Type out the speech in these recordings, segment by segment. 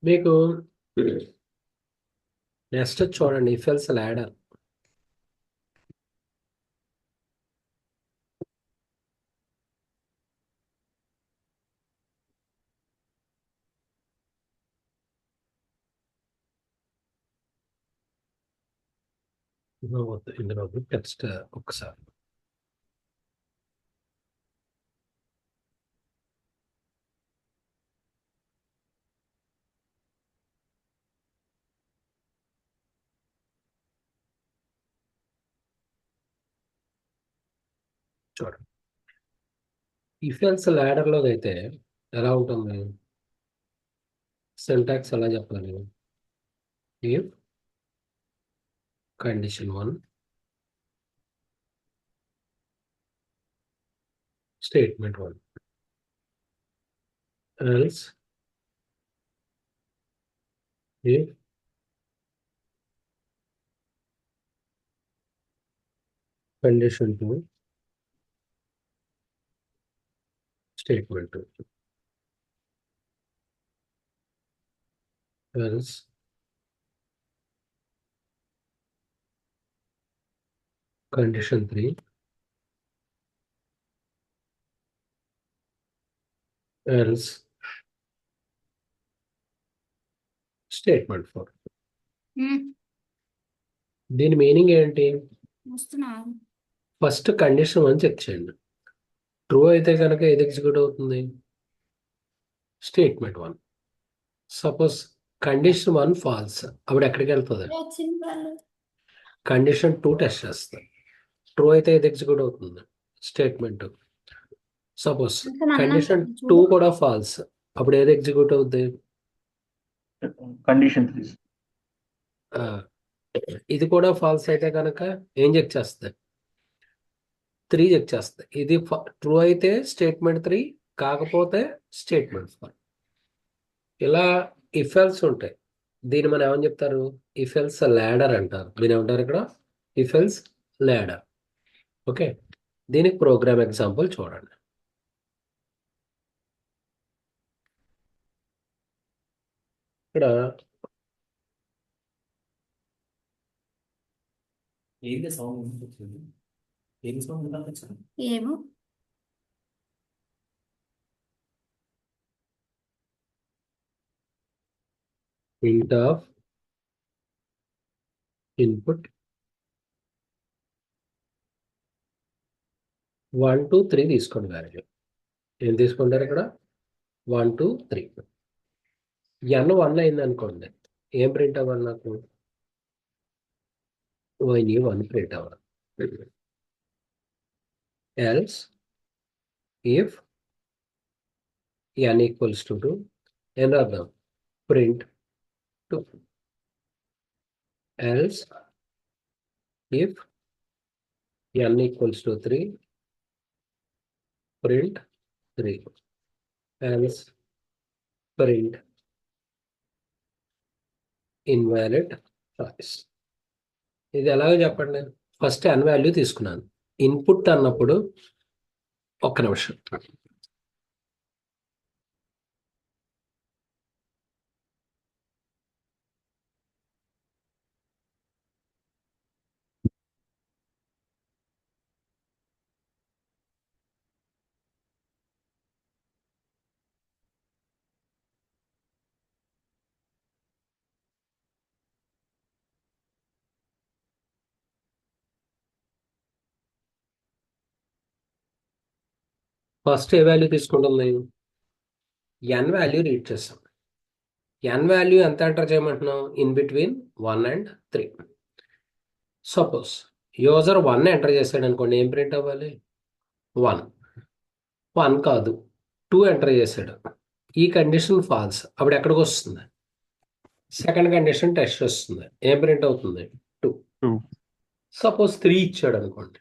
మీకు నెక్స్ట్ చూడండి, if else ladder. ఇందులో టెక్స్ట్ ఒకసారి చూడండి. ఇఫ్ ఎల్స్ లాడర్ లో అయితే ఎలా ఉంటుంది? సింటాక్స్ ఎలా చెప్పాలి? If condition 1 statement 1 else if condition 2 statement 2 else condition 3 else statement 4. దీని మీనింగ్ ఏంటి? ఫస్ట్ కండిషన్ 1 చెక్ చేయండి. ట్రూ అయితే కనుక ఏది ఎగ్జిక్యూట్ అవుతుంది? స్టేట్మెంట్ 1. సపోజ్ కండిషన్ 1 ఫాల్స్, అప్పుడు ఎక్కడికి వెళ్తుంది? కండిషన్ 2 టెస్ట్ చేస్తుంది. ట్రూ అయితే ఏది ఎగ్జిక్యూట్ అవుతుంది? స్టేట్మెంట్ 2. సపోజ్ కండిషన్ 2 కూడా ఫాల్స్, అప్పుడు ఏది ఎగ్జిక్యూట్ అవుద్ది? కండిషన్ 3. ఇది కూడా ఫాల్స్ అయితే కనుక ఏం చెక్ చేస్తుంది? 3 చెక్ చేస్తుంది. ఇది ట్రూ అయితే స్టేట్మెంట్ 3, కాకపోతే స్టేట్మెంట్ 4. ఇలా ఇఫ్ ఎల్స్ ఉంటాయి. దీన్ని మనం ఏమని చెప్తారు? ఇఫ్ ఎల్స్ లాడర్ అంటారు. దీని ఏమంటారు ఇక్కడ? If else ladder. ఓకే, దీనికి ప్రోగ్రామ్ ఎగ్జాంపుల్ చూడండి. ఇక్కడ ఏంటి సౌండ్ వచ్చింది? ఏం సౌండ్ కనిపించింది? ఏమో ప్రింట్ ఆఫ్ ఇన్పుట్ 1 2 3 తీసుకోండి. వాల్యూ ఏం తీసుకుంటారు ఇక్కడ? 1 2 3. n 1 అయింది అనుకోండి, ఏం ప్రింట్ అవ్వాలి నాకు? y 1 ప్రింట్ అవ్వాలి. Else if n equals to 2 ఏం రాద్దాం? Print 2. Else if n equals to 3 print 3. Else print invalid choice. ఇది ఎలాగో చెప్పండి. ఫస్ట్ n వాల్యూ తీసుకున్నాను. ఇన్పుట్ అన్నప్పుడు ఒక్క నిమిషం. ఫస్ట్ ఏ వాల్యూ తీసుకుంటుంది? n వాల్యూ రీడ్ చేస్తాం. n వాల్యూ ఎంత ఎంటర్ చేయమంటున్నాం? In between 1 and 3. Suppose user 1 enter చేశాడు అనుకోండి, ఏం ప్రింట్ అవ్వాలి? 1. 1 కాదు, 2 ఎంటర్ చేశాడు. ఈ కండిషన్ ఫాల్స్, అప్పుడు ఎక్కడికి వస్తుంది? సెకండ్ కండిషన్ టెస్ట్ వస్తుంది. ఏం ప్రింట్ అవుతుంది? 2. 2. సపోజ్ 3 ఇచ్చాడు అనుకోండి,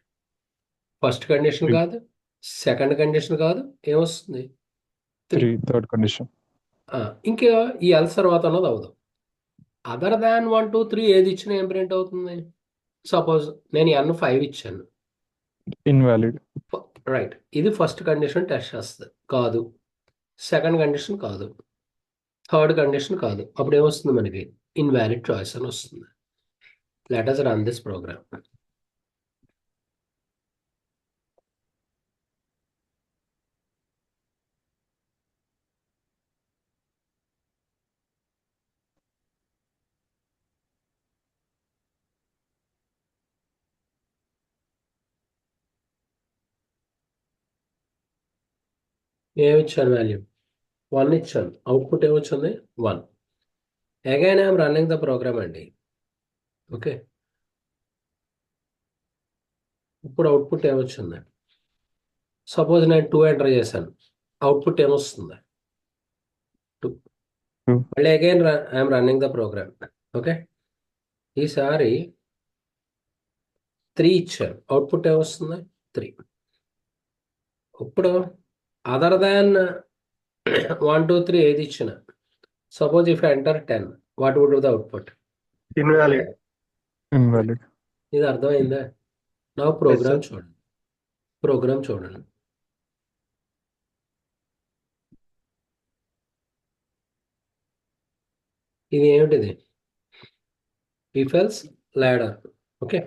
ఫస్ట్ కండిషన్ 3. కాదు, సెకండ్ కండిషన్ కాదు, ఏమొస్తుంది? 3. 3 థర్డ్ కండిషన్. ఇంకా ఈ ఎల్స్ తర్వాత అన్నది అవదు. అదర్ దాన్ 1 2 3 ఏది ఇచ్చినా ఏం ప్రింట్ అవుతుంది? సపోజ్ నేను n 5 ఇచ్చాను, ఇన్వాలిడ్. రైట్. ఇది ఫస్ట్ కండిషన్ టెస్ట్ చేస్తుంది, కాదు. సెకండ్ కండిషన్ కాదు, థర్డ్ కండిషన్ కాదు. అప్పుడు ఏమొస్తుంది మనకి? ఇన్వాలిడ్ చాయిస్ అని వస్తుంది. Let us run this program. ఏమిచ్చాను వాల్యూ? 1 ఇచ్చాను. అవుట్పుట్ ఏమొచ్చింది? 1. Again I'm running the program అండి. ఓకే, ఇప్పుడు అవుట్పుట్ ఏమొచ్చింది? సపోజ్ నేను 2 ఎంటర్ చేశాను. అవుట్పుట్ ఏమొస్తుంది? 2. Two. మళ్ళీ again I'm running the program. Okay, ఈసారి 3 ఇచ్చాను. అవుట్పుట్ ఏమొస్తుంది? 3. ఇప్పుడు అదర్ దాన్ 1 2 3 ఏది ఇచ్చిన, suppose if enter 10, what would the output? Invalid. Invalid. ఇది అర్థమైందా? నా Yes, ప్రోగ్రామ్ sir. చూడండి. ప్రోగ్రామ్ చూడండి. ఇది ఏమిటిది? If else ladder. ఓకే,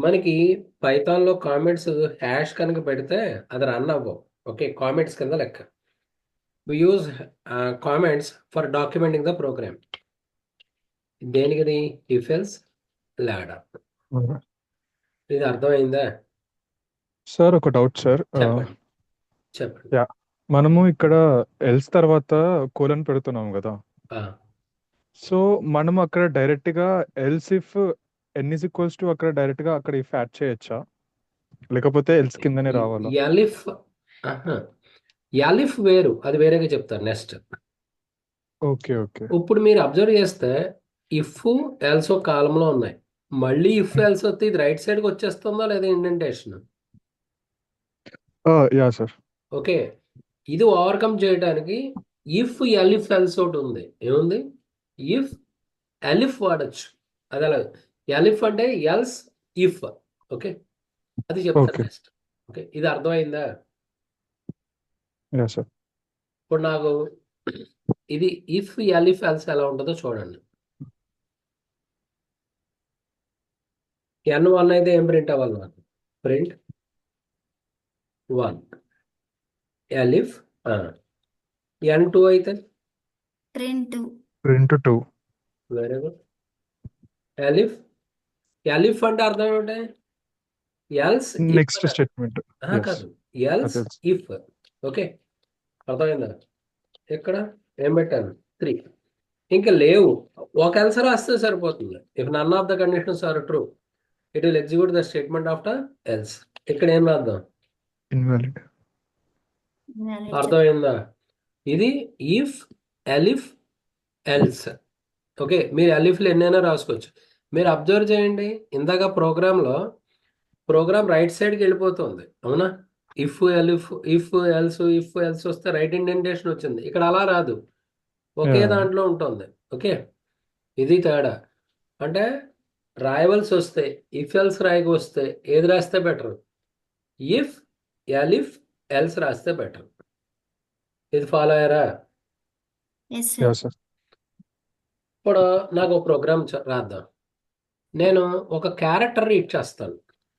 మనకి పైథాన్లో కామెంట్స్ హ్యాష్ కనుక పెడితే అది రన్ అవ్వవు. ఓకే, కామెంట్స్ కింద లెక్క. We use comments for documenting the program. దేనికిది? If else ladder. ఇది అర్థమైందా? సార్ ఒక డౌట్ సార్. చెప్పండి చెప్పండి. యా, మనము ఇక్కడ ఎల్స్ తర్వాత కోలన్ పెడుతున్నాం కదా. ఆ, సో మనం అక్కడ డైరెక్ట్ గా else if n is equals to అక్కడ డైరెక్ట్ గా అక్కడ ఇఫ్ యాడ్ చేయొచ్చా, లేకపోతే ఎల్స్ కిందనే రావాలా? ఎలిఫ్ ఆహా, ఎలిఫ్ వేరు, అది వేరేగా చెప్తారు నెక్స్ట్. Okay okay. ఇప్పుడు మీరు అబ్జర్వ్ చేస్తే ఇఫ్ ఎల్స్ ఒక కాలంలో ఉన్నాయి. మళ్ళీ ఇఫ్ ఎల్స్ వస్తే ఇది రైట్ సైడ్కి వచ్చేస్తుందా లేదా ఇండెంటేషన్? Yeah sir. ఓకే, ఇది ఓవర్కమ్ చేయడానికి ఇఫ్ ఎలిఫ్ ఎల్స్ ఒకటి ఉంది. ఏముంది? ఇఫ్ ఎలిఫ్ వాడచ్చు. అది అలా ఎలిఫ్ అంటే ఎల్స్ ఇఫ్. ఓకే, అది చెప్తాను ఓకే. నెక్స్ట్. ఓకే, ఇది అర్థమైందా? Yeah sir. ఇప్పుడు నాకు ఇది ఇఫ్ ఎలిఫ్ ఎల్స్ ఎలా ఉంటుందో చూడండి. N1 అయితే ఏం ప్రింట్ అవ్వాలి నాకు? ప్రింట్ 1. ఎలిఫ్ N2 అయితే print print 2. Very good. Elif elif అంటే అర్థం ఏమిటి? Else next statement. కాదు, ఎల్స్ అదే. ఇఫ్. ఓకే, అర్థమైందా? ఇక్కడ ఏం పెట్టాను? 3. ఇంకా లేవు. ఒక ఎల్స్ రాస్తే సరిపోతుంది. If none of the conditions are true, it will execute the statement after else. ఇక్కడ ఏం రాద్దాం? ఇన్వాలిడ్. అర్థమైందా? ఇది ఇఫ్ ఎలిఫ్ ఎల్స్. ఓకే, మీరు ఎలిఫ్లు ఎన్నైనా రాసుకోవచ్చు. మీరు అబ్జర్వ్ చేయండి, ఇందాక ప్రోగ్రామ్ రైట్ సైడ్కి వెళ్ళిపోతుంది, అవునా? ఇఫ్ ఎలిఫ్ ఇఫ్ ఎల్స్ వస్తే రైట్ ఇండెంటేషన్ వచ్చింది. ఇక్కడ అలా రాదు, ఒకే Yeah. దాంట్లో ఉంటుంది. ఓకే, ఇది తేడా. అంటే రాయవలసి వస్తే ఇఫ్ ఎల్స్ రాయకు వస్తే ఏది రాస్తే బెటర్? ఇఫ్ ఎలిఫ్ ఎల్స్ రాస్తే బెటర్. ఇది ఫాలో అయ్యారా? Yes yeah sir. సార్. ఇప్పుడు నాకు ఒక ప్రోగ్రామ్ రాద్దాం. నేను ఒక క్యారెక్టర్ రీడ్ చేస్తాను.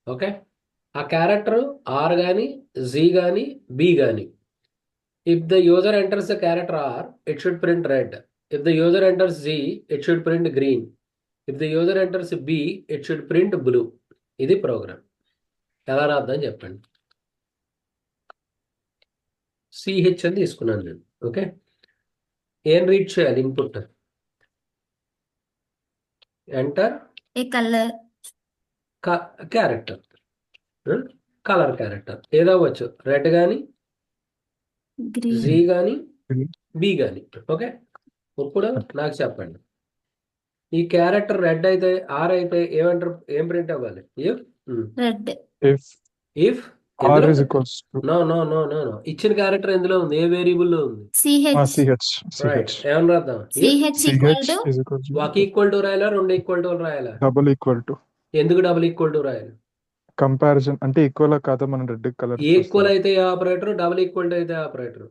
ఓకే, ఆ క్యారెక్టర్ ఆర్ కానీ జీ కానీ బి కానీ. If the user enters the character R, it should print red. If the user enters G, it should print green. If the user enters B, it should print blue. ఇది program. ఎలా రాద్దాం చెప్పండి? CH అని తీసుకున్నాను నేను. Okay, ఏం read చేయాలి? Input enter a colour character, colour character ఏదవ్వచ్చు, రెడ్ కానీ గ్రీన్ జీ కానీ బి కానీ. ఓకే, ఇప్పుడు నాకు చెప్పండి, ఈ క్యారెక్టర్ రెడ్ అయితే ఆర్ అయితే ఏం ప్రింట్ అవ్వాలి? If red if if R is equals to no no no no no ఇచ్చిన క్యారెక్టర్ ఎందులో ఉంది? ఏ వేరియబుల్లో ఉంది? CH CH. Right, CH. ఏమని రాద్దాం? CH equal to is equals ఒక ఈక్వల్ టు రాయాలా, రెండు ఈక్వల్ టు రాయాలా? Double equal to. ఎందుకు డబుల్ ఈక్వల్ టు రాయాలి? కంపారిజన్ అంటే ఈక్వల్ కాదా, మనం రెడ్ కలర్ ఈక్వల్ అయితే ఆపరేటర్, డబుల్ ఈక్వల్ టు అయితే ఆపరేటర్.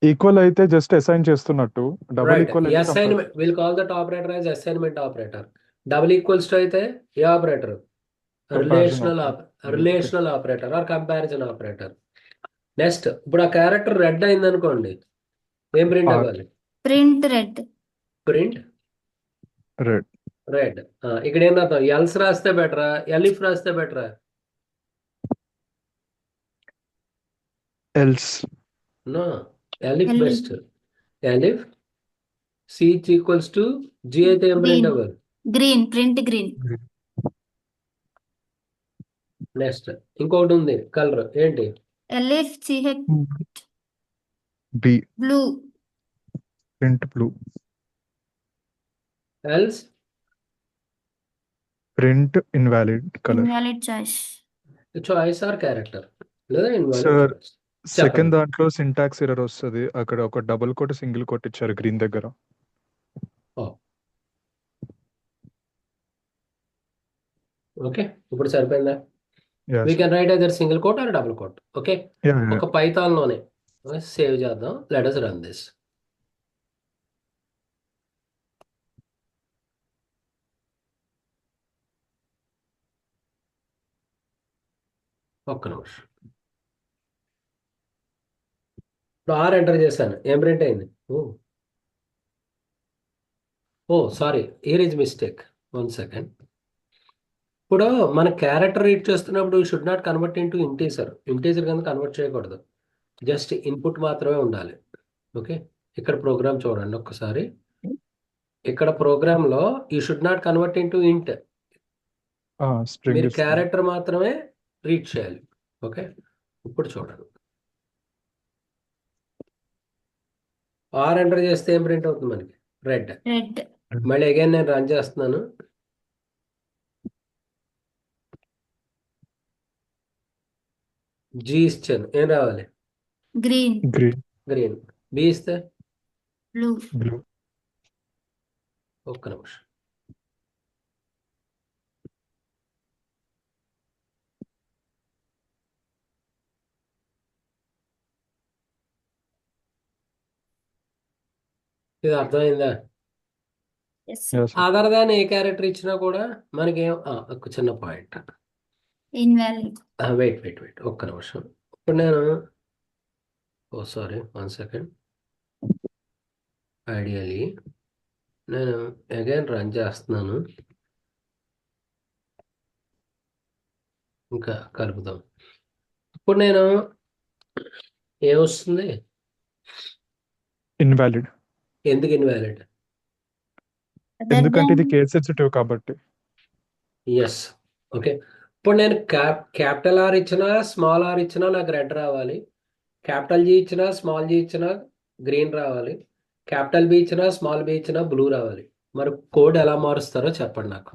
ఈక్వల్ అయితే జస్ట్ అసైన్ చేస్తున్నట్టు, డబుల్ రైట్. ఈక్వల్ అయితే compare. Assignment will call that operator as assignment operator. Double equals to అయితే ఏ operator? Comparison relational okay. Relational operator or comparison operator. Next, ఇప్పుడు ఆ character red అయింది అనుకోండి, ఏం ప్రింట్ అవ్వాలి? Print red. Print red. Red. ఇక్కడ ఏం రాద్దాం? ఎల్స్ రాస్తే బెటరా, ఎలిఫ్ రాస్తే బెటరా? Else. No, elif Elif. Best. Elif C equals to G అయితే ఏం ప్రింట్ గ్రీన్. అవ్వాలి? Green, print green. నెక్స్ట్ ఇంకొకటి ఉంది కలర్, ఏంటి? Elif CH B. Blue. Print blue. Else print invalid colour. Invalid choice. Choice or character లేదా invalid sir choice. Second చెప్పండి. దాంట్లో syntax error వస్తుంది. అక్కడ ఒక డబుల్ కోట్ సింగిల్ కోట్ ఇచ్చారు గ్రీన్ దగ్గర. ఓకే, ఇప్పుడు సరిపోయిందా? Yeah, we sir. Can write either single quote or double quote. Okay, Yeah, yeah. ఒక పైథాన్ లోనే సేవ్ చేద్దాం. Let us run this. ఒక్క నిమిషం. ఇప్పుడు ఆర్ ఎంటర్ చేశాను, ఏం ప్రింట్ అయింది? Oh sorry, here is mistake. 1 second. ఇప్పుడు మన క్యారెక్టర్ రీడ్ చేస్తున్నప్పుడు should not convert into integer. Integer కింద కన్వర్ట్ చేయకూడదు, జస్ట్ ఇన్పుట్ మాత్రమే ఉండాలి. ఓకే, ఇక్కడ ప్రోగ్రామ్ చూడండి ఒక్కసారి. ఇక్కడ ప్రోగ్రాంలో you should not convert into int. String మీరు ఇస్తుంది. క్యారెక్టర్ మాత్రమే రీడ్ చేయాలి. ఓకే, ఇప్పుడు చూడండి. ఆర్ ఎంటర్ చేస్తే ఏం ప్రింట్ అవుతుంది మనకి? రెడ్. రెడ్. మళ్ళీ అగైన్ నేను రన్ చేస్తున్నాను. జీ ఇచ్చాను, ఏం రావాలి? గ్రీన్. గ్రీన్. గ్రీన్. బి ఇస్తే బ్లూ. బ్లూ. ఒక్క నిమిషం. ఇది అర్థమైందా? Yes. Yeah, sir. Other than a character ఇచ్చినా కూడా మనకేం ఒక చిన్న పాయింట్. ఇన్వాలిడ్. వెయిట్ ఒక్క నిమిషం. ఇప్పుడు నేను సారీ 1 సెకండ్. ఐడియలీ నేను అగైన్ రన్ చేస్తున్నాను. ఇంకా కలుపుదాం. ఇప్పుడు నేను ఏమొస్తుంది? ఇన్వాలిడ్. ఎందుకు ఇన్వాలిడ్? అదర్ ఎందుకంటే ఇది దాన్ కేస్ సెన్సిటివ్ కాబట్టి. ఎస్. ఓకే, ఇప్పుడు నేను క్యాపిటల్ ఆర్ ఇచ్చినా స్మాల్ ఆర్ ఇచ్చినా నాకు రెడ్ రావాలి. క్యాపిటల్ జీ ఇచ్చినా స్మాల్ జీ ఇచ్చినా గ్రీన్ రావాలి. క్యాపిటల్ బి ఇచ్చినా స్మాల్ బి ఇచ్చినా బ్లూ రావాలి. మరి కోడ్ ఎలా మారుస్తారో చెప్పండి నాకు.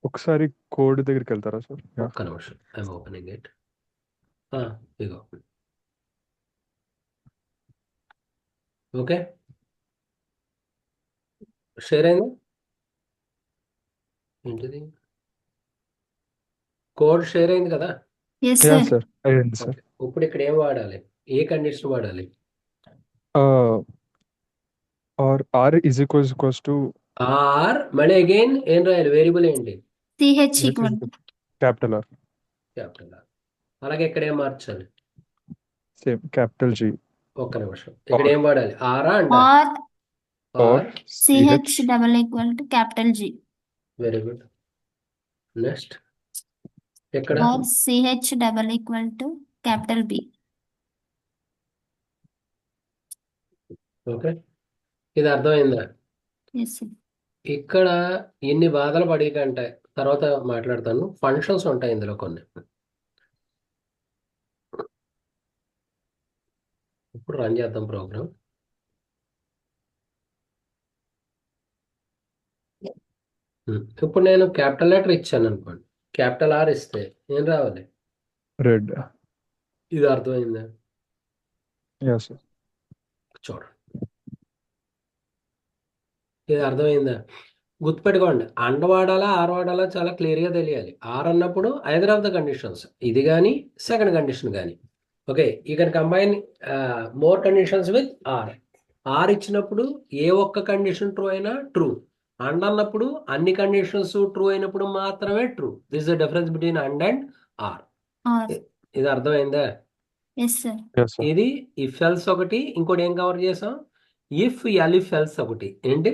ఒకసారి కోడ్ దగ్గరికి వెళ్తారా సార్? ఒక్క నిమిషం, ఐఎమ్ ఓపెనింగ్ ఇట్. ఇగో ఓకే, షేర్ అయింది. ఏంటిది? కోడ్ షేర్ అయింది కదా? Yes yeah sir. సార్, అయ్యింది సార్. ఓకే, ఇప్పుడు ఇక్కడ ఏం వాడాలి? ఏ కండిషన్ వాడాలి? R R is equals to R మళ్ళీ అగైన్ ఏం రాయాలి? వేరియబుల్ ఏంటి? C H equal capital R. Capital R. అలాగే ఇక్కడ ఏం మార్చాలి? Same capital G. ఒక్క నిమిషం, ఇక్కడ ఏం వాడాలి? ఆరా and or or. C H double equal to capital G. Very good. Next ఇక్కడ R C H double equal to capital B. Okay, ఇది అర్థమైందా? Yes sir. ఇక్కడ ఇన్ని బాధలు పడి కంటే తర్వాత మాట్లాడతాను. ఫంక్షన్స్ ఉంటాయి ఇందులో కొన్ని. ఇప్పుడు రన్ చేద్దాం ప్రోగ్రామ్. ఇప్పుడు నేను క్యాపిటల్ లెటర్ ఇచ్చాను అనుకోండి, క్యాపిటల్ ఆర్ ఇస్తే ఏం రావాలి? రెడ్. ఇది అర్థమైందా? Yeah sir. చూడండి, ఇది అర్థమైందా? గుర్తుపెట్టుకోండి, అండ్ వాడాలా ఆర్ వాడాలా చాలా క్లియర్గా తెలియాలి. ఆర్ అన్నప్పుడు ఐదర్ ఆఫ్ ద కండిషన్స్, ఇది కానీ సెకండ్ కండిషన్ కానీ. Okay, you can combine more conditions with or. Or ఇచ్చినప్పుడు ఏ ఒక్క కండిషన్ ట్రూ అయినా ట్రూ. అండ్ అన్నప్పుడు అన్ని కండిషన్స్ ట్రూ అయినప్పుడు మాత్రమే true. This the difference between and and or. Or. ఇది అర్థమైందా? Yes sir. Yes sir. ఇది ఇఫ్ ఎల్స్ ఒకటి, ఇంకోటి ఏం కవర్ చేసాం, ఇఫ్ ఎలిఫ్ ఎల్స్ ఒకటి. ఏంటి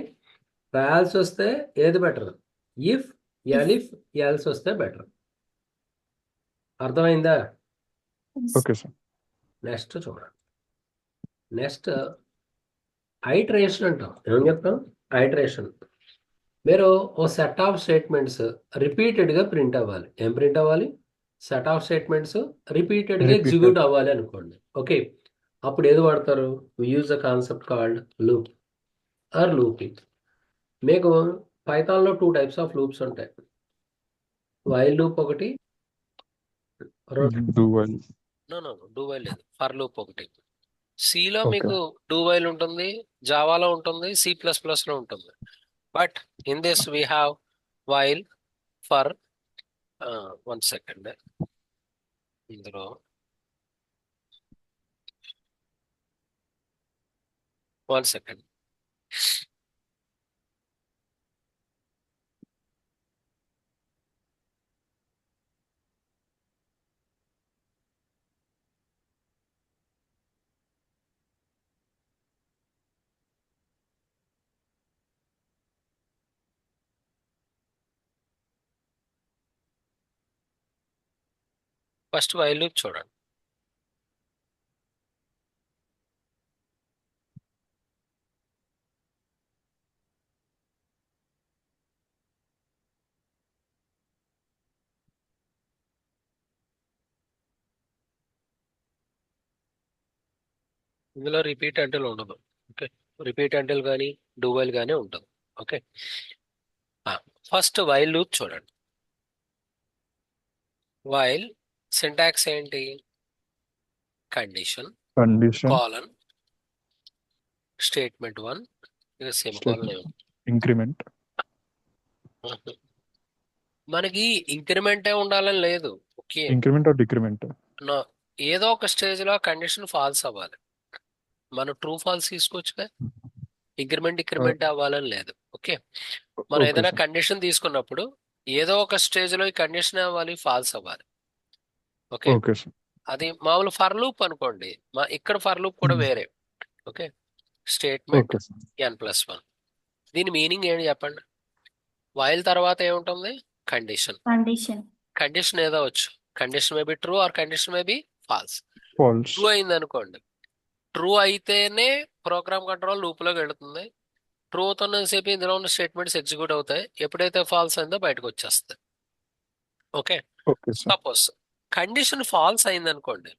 రాయాల్సి వస్తే ఏది బెటర్? ఇఫ్ ఎలిఫ్ ఎల్స్ వస్తే బెటర్. అర్థమైందా? Okay sir. నెక్స్ట్ చూడండి. నెక్స్ట్ ఐటరేషన్ అంటాం. ఏం చెప్తాం? ఐటరేషన్. మీరు ఓ సెట్ ఆఫ్ స్టేట్మెంట్స్ రిపీటెడ్గా ప్రింట్ అవ్వాలి. ఏం ప్రింట్ అవ్వాలి? సెట్ ఆఫ్ స్టేట్మెంట్స్ రిపీటెడ్గా Repeated. ఎగ్జిక్యూట్ అవ్వాలి అనుకోండి. ఓకే, అప్పుడు ఏది వాడతారు? Use a concept called loop or looping. మీకు పైథాన్లో 2 టైప్స్ ఆఫ్ లూప్స్ ఉంటాయి. వైల్ లూప్ ఒకటి, Do while. డూ వైల్ లేదు, ఫర్ లూప్ ఒకటి. సిలో Okay. మీకు డూ వైల్ ఉంటుంది, జావాలో ఉంటుంది, C++లో ఉంటుంది. But in this we have while, for. 1 second, ఇందులో one second. First while loop చూడండి. ఇందులో రిపీట్ అంటిల్ ఉండదు. ఓకే, రిపీట్ అంటిల్ కానీ డూ వైల్ కానీ ఉంటుంది. ఓకే, ఫస్ట్ వైల్ లూప్ చూడండి. వైల్ సింటాక్స్ ఏంటి? Condition Condition. కాలన్ స్టేట్మెంట్ 1, ఇక సేమ్ కాలన్. Increment. మనకి ఇంక్రిమెంటే ఉండాలని లేదు. Okay, Increment or decrement. ఏదో ఒక స్టేజ్ లో కండిషన్ ఫాల్స్ అవ్వాలి. మనం ట్రూ ఫాల్స్ తీసుకోవచ్చుగా, ఇంక్రిమెంట్ అవ్వాలని లేదు. ఓకే, మనం Okay, ఏదైనా sir. కండిషన్ తీసుకున్నప్పుడు ఏదో ఒక స్టేజ్ లో ఈ కండిషన్ అవ్వాలి, ఫాల్స్ అవ్వాలి. Okay, Okay, sir. అది మామూలు ఫర్ లూప్ అనుకోండి. ఇక్కడ ఫర్ లూప్ కూడా వేరే. Okay, statement Okay, sir. n+1. దీని మీనింగ్ ఏంటి చెప్పండి? వైల్ తర్వాత ఏముంటుంది? కండిషన్. కండిషన్. కండిషన్ ఏదో వచ్చు. Condition may be true or condition may be false. False. True అయింది అనుకోండి, ట్రూ అయితేనే ప్రోగ్రామ్ కంట్రోల్ లూప్ లోకి వెళుతుంది. ట్రూ అవుతున్నసేపు ఇందులో ఉన్న స్టేట్మెంట్స్ ఎగ్జిక్యూట్ అవుతాయి. ఎప్పుడైతే ఫాల్స్ అయిందో బయటకు వచ్చేస్తాయి. Okay, Okay, sir. Suppose condition false అయింది అనుకోండి,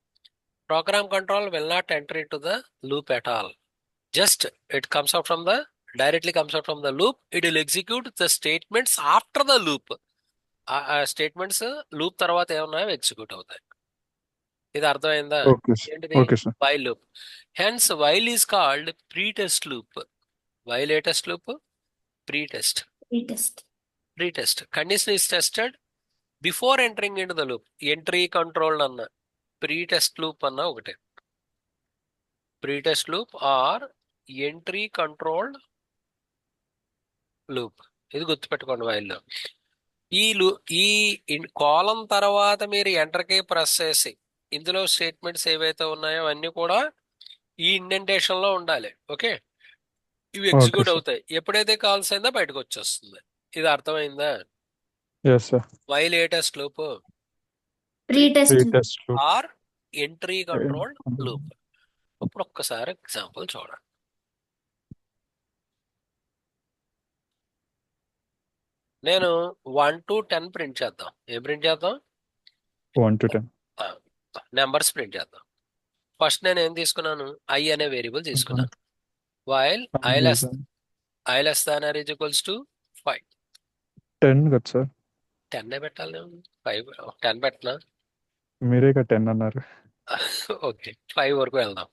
programme control will not enter in to the loop at all. Just it comes out from the directly comes out from the loop. It will execute the statements after the loop. ఆ statements loop తర్వాత ఏమన్నాయో execute అవుతాయి. ఇది అర్థమైందా? Okay, sir. ఏంటిది? Okay, sir. While loop. Hence while is called pre test loop. While ఏ test loop? Pre test. Retest. Pre test. Condition is tested before entering into the loop. Entry control అన్న pre test loop అన్న ఒకటే. Pre test loop or entry controlled loop. ఇది గుర్తుపెట్టుకోండి వైల్లో. ఈ కాలం తర్వాత మీరు ఎంటర్కి press చేసి ఇందులో స్టేట్మెంట్స్ ఏవైతే ఉన్నాయో అవన్నీ కూడా ఈ ఇండెంటేషన్ లో ఉండాలి. ఓకే, ఇవి ఎగ్జిక్యూట్ sir. అవుతాయి. ఎప్పుడైతే కాల్స్ అయిందో బయటకు వచ్చేస్తుంది. ఇది అర్థమైందా? Yes, sir. వైల్ ఏ test loop retest. Retest loop. Or entry control loop. ఇప్పుడు ఒక్కసారి ఎగ్జాంపుల్ చూడండి. నేను 1 to 10 ప్రింట్ చేద్దాం. ఏం ప్రింట్ చేద్దాం? 1 to 10. నెంబర్స్ ప్రింట్ చేద్దాం. ఫస్ట్ నేను ఏం తీసుకున్నాను? ఐ అనే వేరియబుల్ తీసుకున్నాను. While I less than or is equals to 5. 10 కదా సార్? 10 పెట్టాలి నేను. 5 10 పెట్టనా? మీరే కదా 10 అన్నారు. ఓకే, 5 వరకు వెళ్దాం.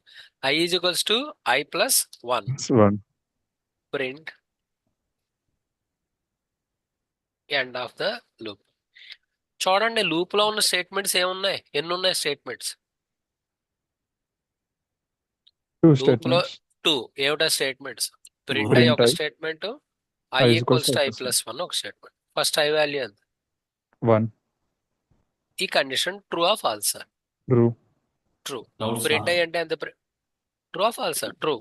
I is equals to I plus 1. 1. Print end of the loop. చూడండి లూప్ లో ఉన్న స్టేట్మెంట్స్ ఏమున్నాయి, ఎన్ని ఉన్నాయి స్టేట్మెంట్స్? 2 లూప్ లో statements. 2. ఏమిటా స్టేట్మెంట్స్? ప్రింట్ Print అయ్యి ఒక I, statement, I I is equals equals to to I I plus plus 1 ఒక స్టేట్మెంట్. ఫస్ట్ ఐ వాల్యూ ఎంత? 1. ఈ కండిషన్ ట్రూ ఆ ఫాల్సా? True. ట్రూ. డౌట్స్ ప్రింట్ అయ్యి అంటే ఎంత? ట్రూ ఆ ఫాల్సా? ట్రూ.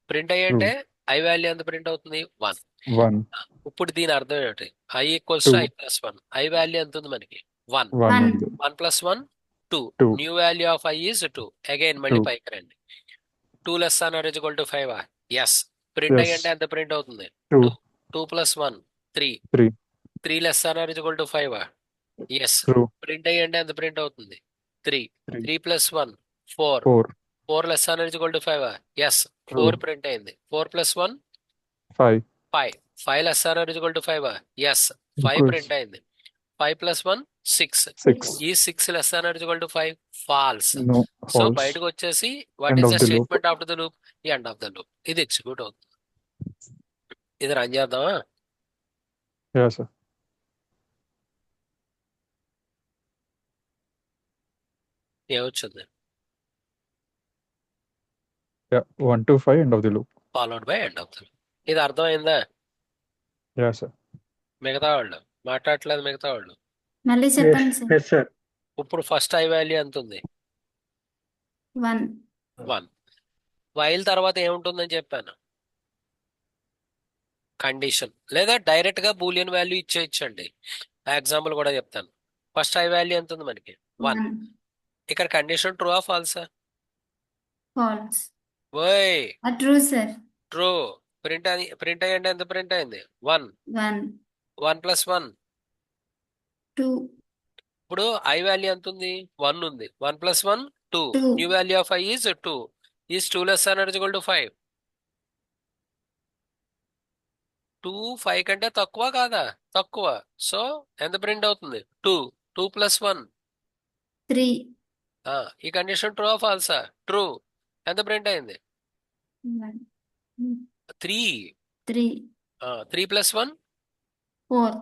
ప్రింట్ అయ్యి True. అంటే ఐ వాల్యూ ఎంత ప్రింట్ అవుతుంది? 1. 1. ఇప్పుడు దీని అర్థం ఏమిటి? I equals to 2. I plus 1. I value ఎంత ఉంది మనకి? 1. 1 1. ఉంది. 1 plus 1 2. 2. New value of I is 2. Again మళ్ళీ 2. పైకి రండి. 2 less or equal to 5. Yes. Print అయ్యి Yes. అంటే ఎంత ప్రింట్ అవుతుంది? 2. 2. 2 plus 1 3. 3. 3 less or equal to 5. Yes. True. Print అయ్యి అంటే ఎంత ప్రింట్ అవుతుంది? 3. 3. 3 plus 1 4. 4. 4 less or equal to 5. Yes. True. 4 print అయింది. 4 plus 1 5. 5. 5 less than or equal to 5. Yes. 5 Equals print అయింది. 5 plus 1 6. 6. ఈ 6 less than or equal to 5. False. No. So False. బయటకు వచ్చేసి what End is of the the loop. Statement after the loop? End of the loop. ఇది execute అవుతుంది. ఇది run చేద్దామా? Yeah, sir. ఏమొచ్చింది? Yeah. 1 to 5, end of the loop. Followed by end of the loop. ఇది అర్థమైందా? Yeah, sir. మిగతా వాళ్ళు మాట్లాడట్లేదు. మిగతా వాళ్ళు మళ్ళీ చెప్పండి సార్. Yes, sir. ఇప్పుడు ఫస్ట్ ఐ వాల్యూ ఎంత ఉంది? 1. 1. వైల్ తర్వాత ఏముంటుందని చెప్పాను? కండిషన్, లేదా డైరెక్ట్ గా బూలియన్ వాల్యూ ఇచ్చేయచ్చండి. ఎగ్జాంపుల్ కూడా చెప్తాను. ఫస్ట్ ఐ వాల్యూ ఎంత ఉంది మనకి? 1. 1. ఇక్కడ కండిషన్ ట్రూ ఆ ఫాల్సా? False. ఓయ్ True sir. ట్రూ. ప్రింట్ అయ్యండి ఎంత ప్రింట్ అయింది? 1. 1. 1 ప్లస్ 1 2. ఇప్పుడు ఐ వాల్యూ ఎంత ఉంది? 1 ఉంది. 1 plus 1 2. 2. New value of I is 2. Is 2 less or equal to 5. 2 5 కంటే తక్కువ కాదా? తక్కువ. సో ఎంత ప్రింట్ అవుతుంది? 2. 2 ప్లస్ 1 3. ఈ కండిషన్ ట్రూ ఆ ఫాల్సా? ట్రూ. ఎంత ప్రింట్ అయింది? 1. 3. 3. 3 ప్లస్ 1 4.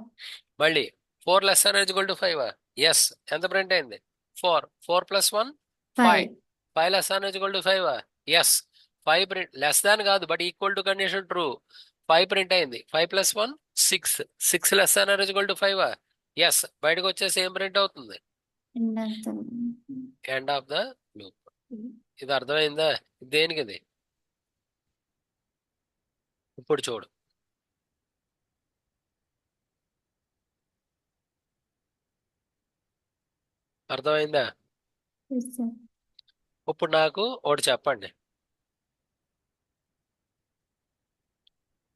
మళ్ళీ 4 less or equal to 5. Yes. ఎంత ప్రింట్ అయింది? 4. 4 plus 1 5. 5. 5 less or equal to 5. Yes. 5 print less than కాదు, but equal to condition true. 5 print అయింది. 5 plus 1 6. 6 less or equal to 5. Yes. బయటకు వచ్చేసి ఏం ప్రింట్ అవుతుంది? End of the loop. End of the loop. ఇది అర్థమైందా? దేనికి ఇది? ఇప్పుడు చూడు. అర్థమైందా? Yes sir. ఇప్పుడు నాకు ఒకటి చెప్పండి.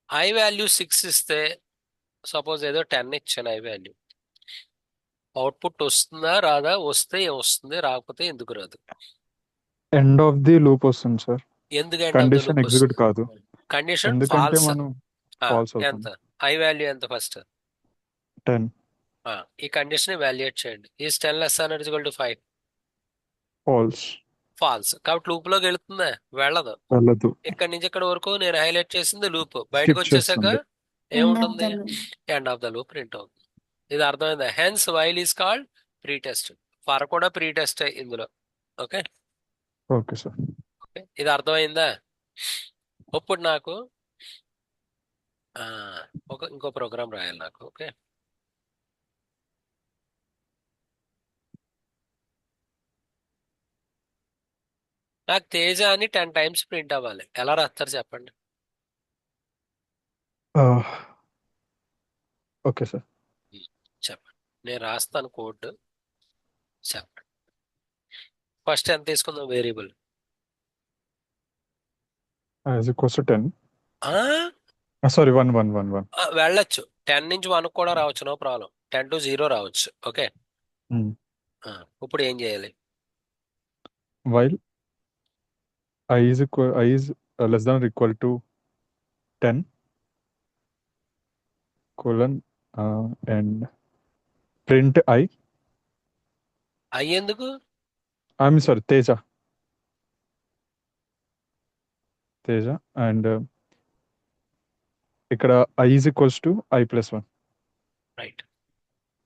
ఐ వాల్యూ 6 ఇస్తే, సపోజ్ ఏదో 10 ఇచ్చాను ఐ వాల్యూ, అవుట్పుట్ వస్తుందా రాదా? వస్తే ఏం వస్తుంది, రాకపోతే ఎందుకు రాదు? End of the loop వస్తుంది సార్. ఎందుకు end of the condition loop execute వస్తుంది? కాదు. కండిషన్ ఎందుకంటే ఫాల్స్. మనం false ఎంత? అవుతుంది. ఐ వాల్యూ ఎంత ఫస్ట్? 10. ఈ కండిషన్ వాల్యుయేట్ చేయండి. Is 10 less or equal to 5. False. False. కాబట్టి లూప్ లోకి వెళుతుందా? వెళ్ళదు. వెళ్ళదు. ఇక్కడ నుంచి ఇక్కడ వరకు నేను హైలైట్ చేసింది లూప్. బయటకు Skip వచ్చేసాక చేస్తుంది. End of ఏముంటుంది? the loop. End of the loop print అవుతుంది. ఇది అర్థమైందా? Hence while is called pre test. For కూడా ప్రీ టెస్ట్ ఇందులో. ఓకే. Okay sir. ఇది అర్థమైందా? ఇప్పుడు నాకు ఇంకో ప్రోగ్రామ్ రాయాలి నాకు. ఓకే. నాకు తేజ అని 10 టైమ్స్ ప్రింట్ అవ్వాలి. ఎలా రాస్తారు చెప్పండి? Okay sir. చెప్పండి. నేను రాస్తాను కోడ్. చెప్పండి. ఫస్ట్ ఎంత తీసుకుందాం variable? Is equals to 10. Sorry, 1, 1, 1, 1. వెళ్ళొచ్చు. 10 నుంచి 1 కూడా రావచ్చు. No problem. 10 to 0 రావచ్చు. ఓకే. ఇప్పుడు ఏం చేయాలి? While I is less than or equal to 10 colon and print I. అయ్యేందుకు? I'm sorry, Teja and ఇక్కడ I is equals to I plus 1. Right.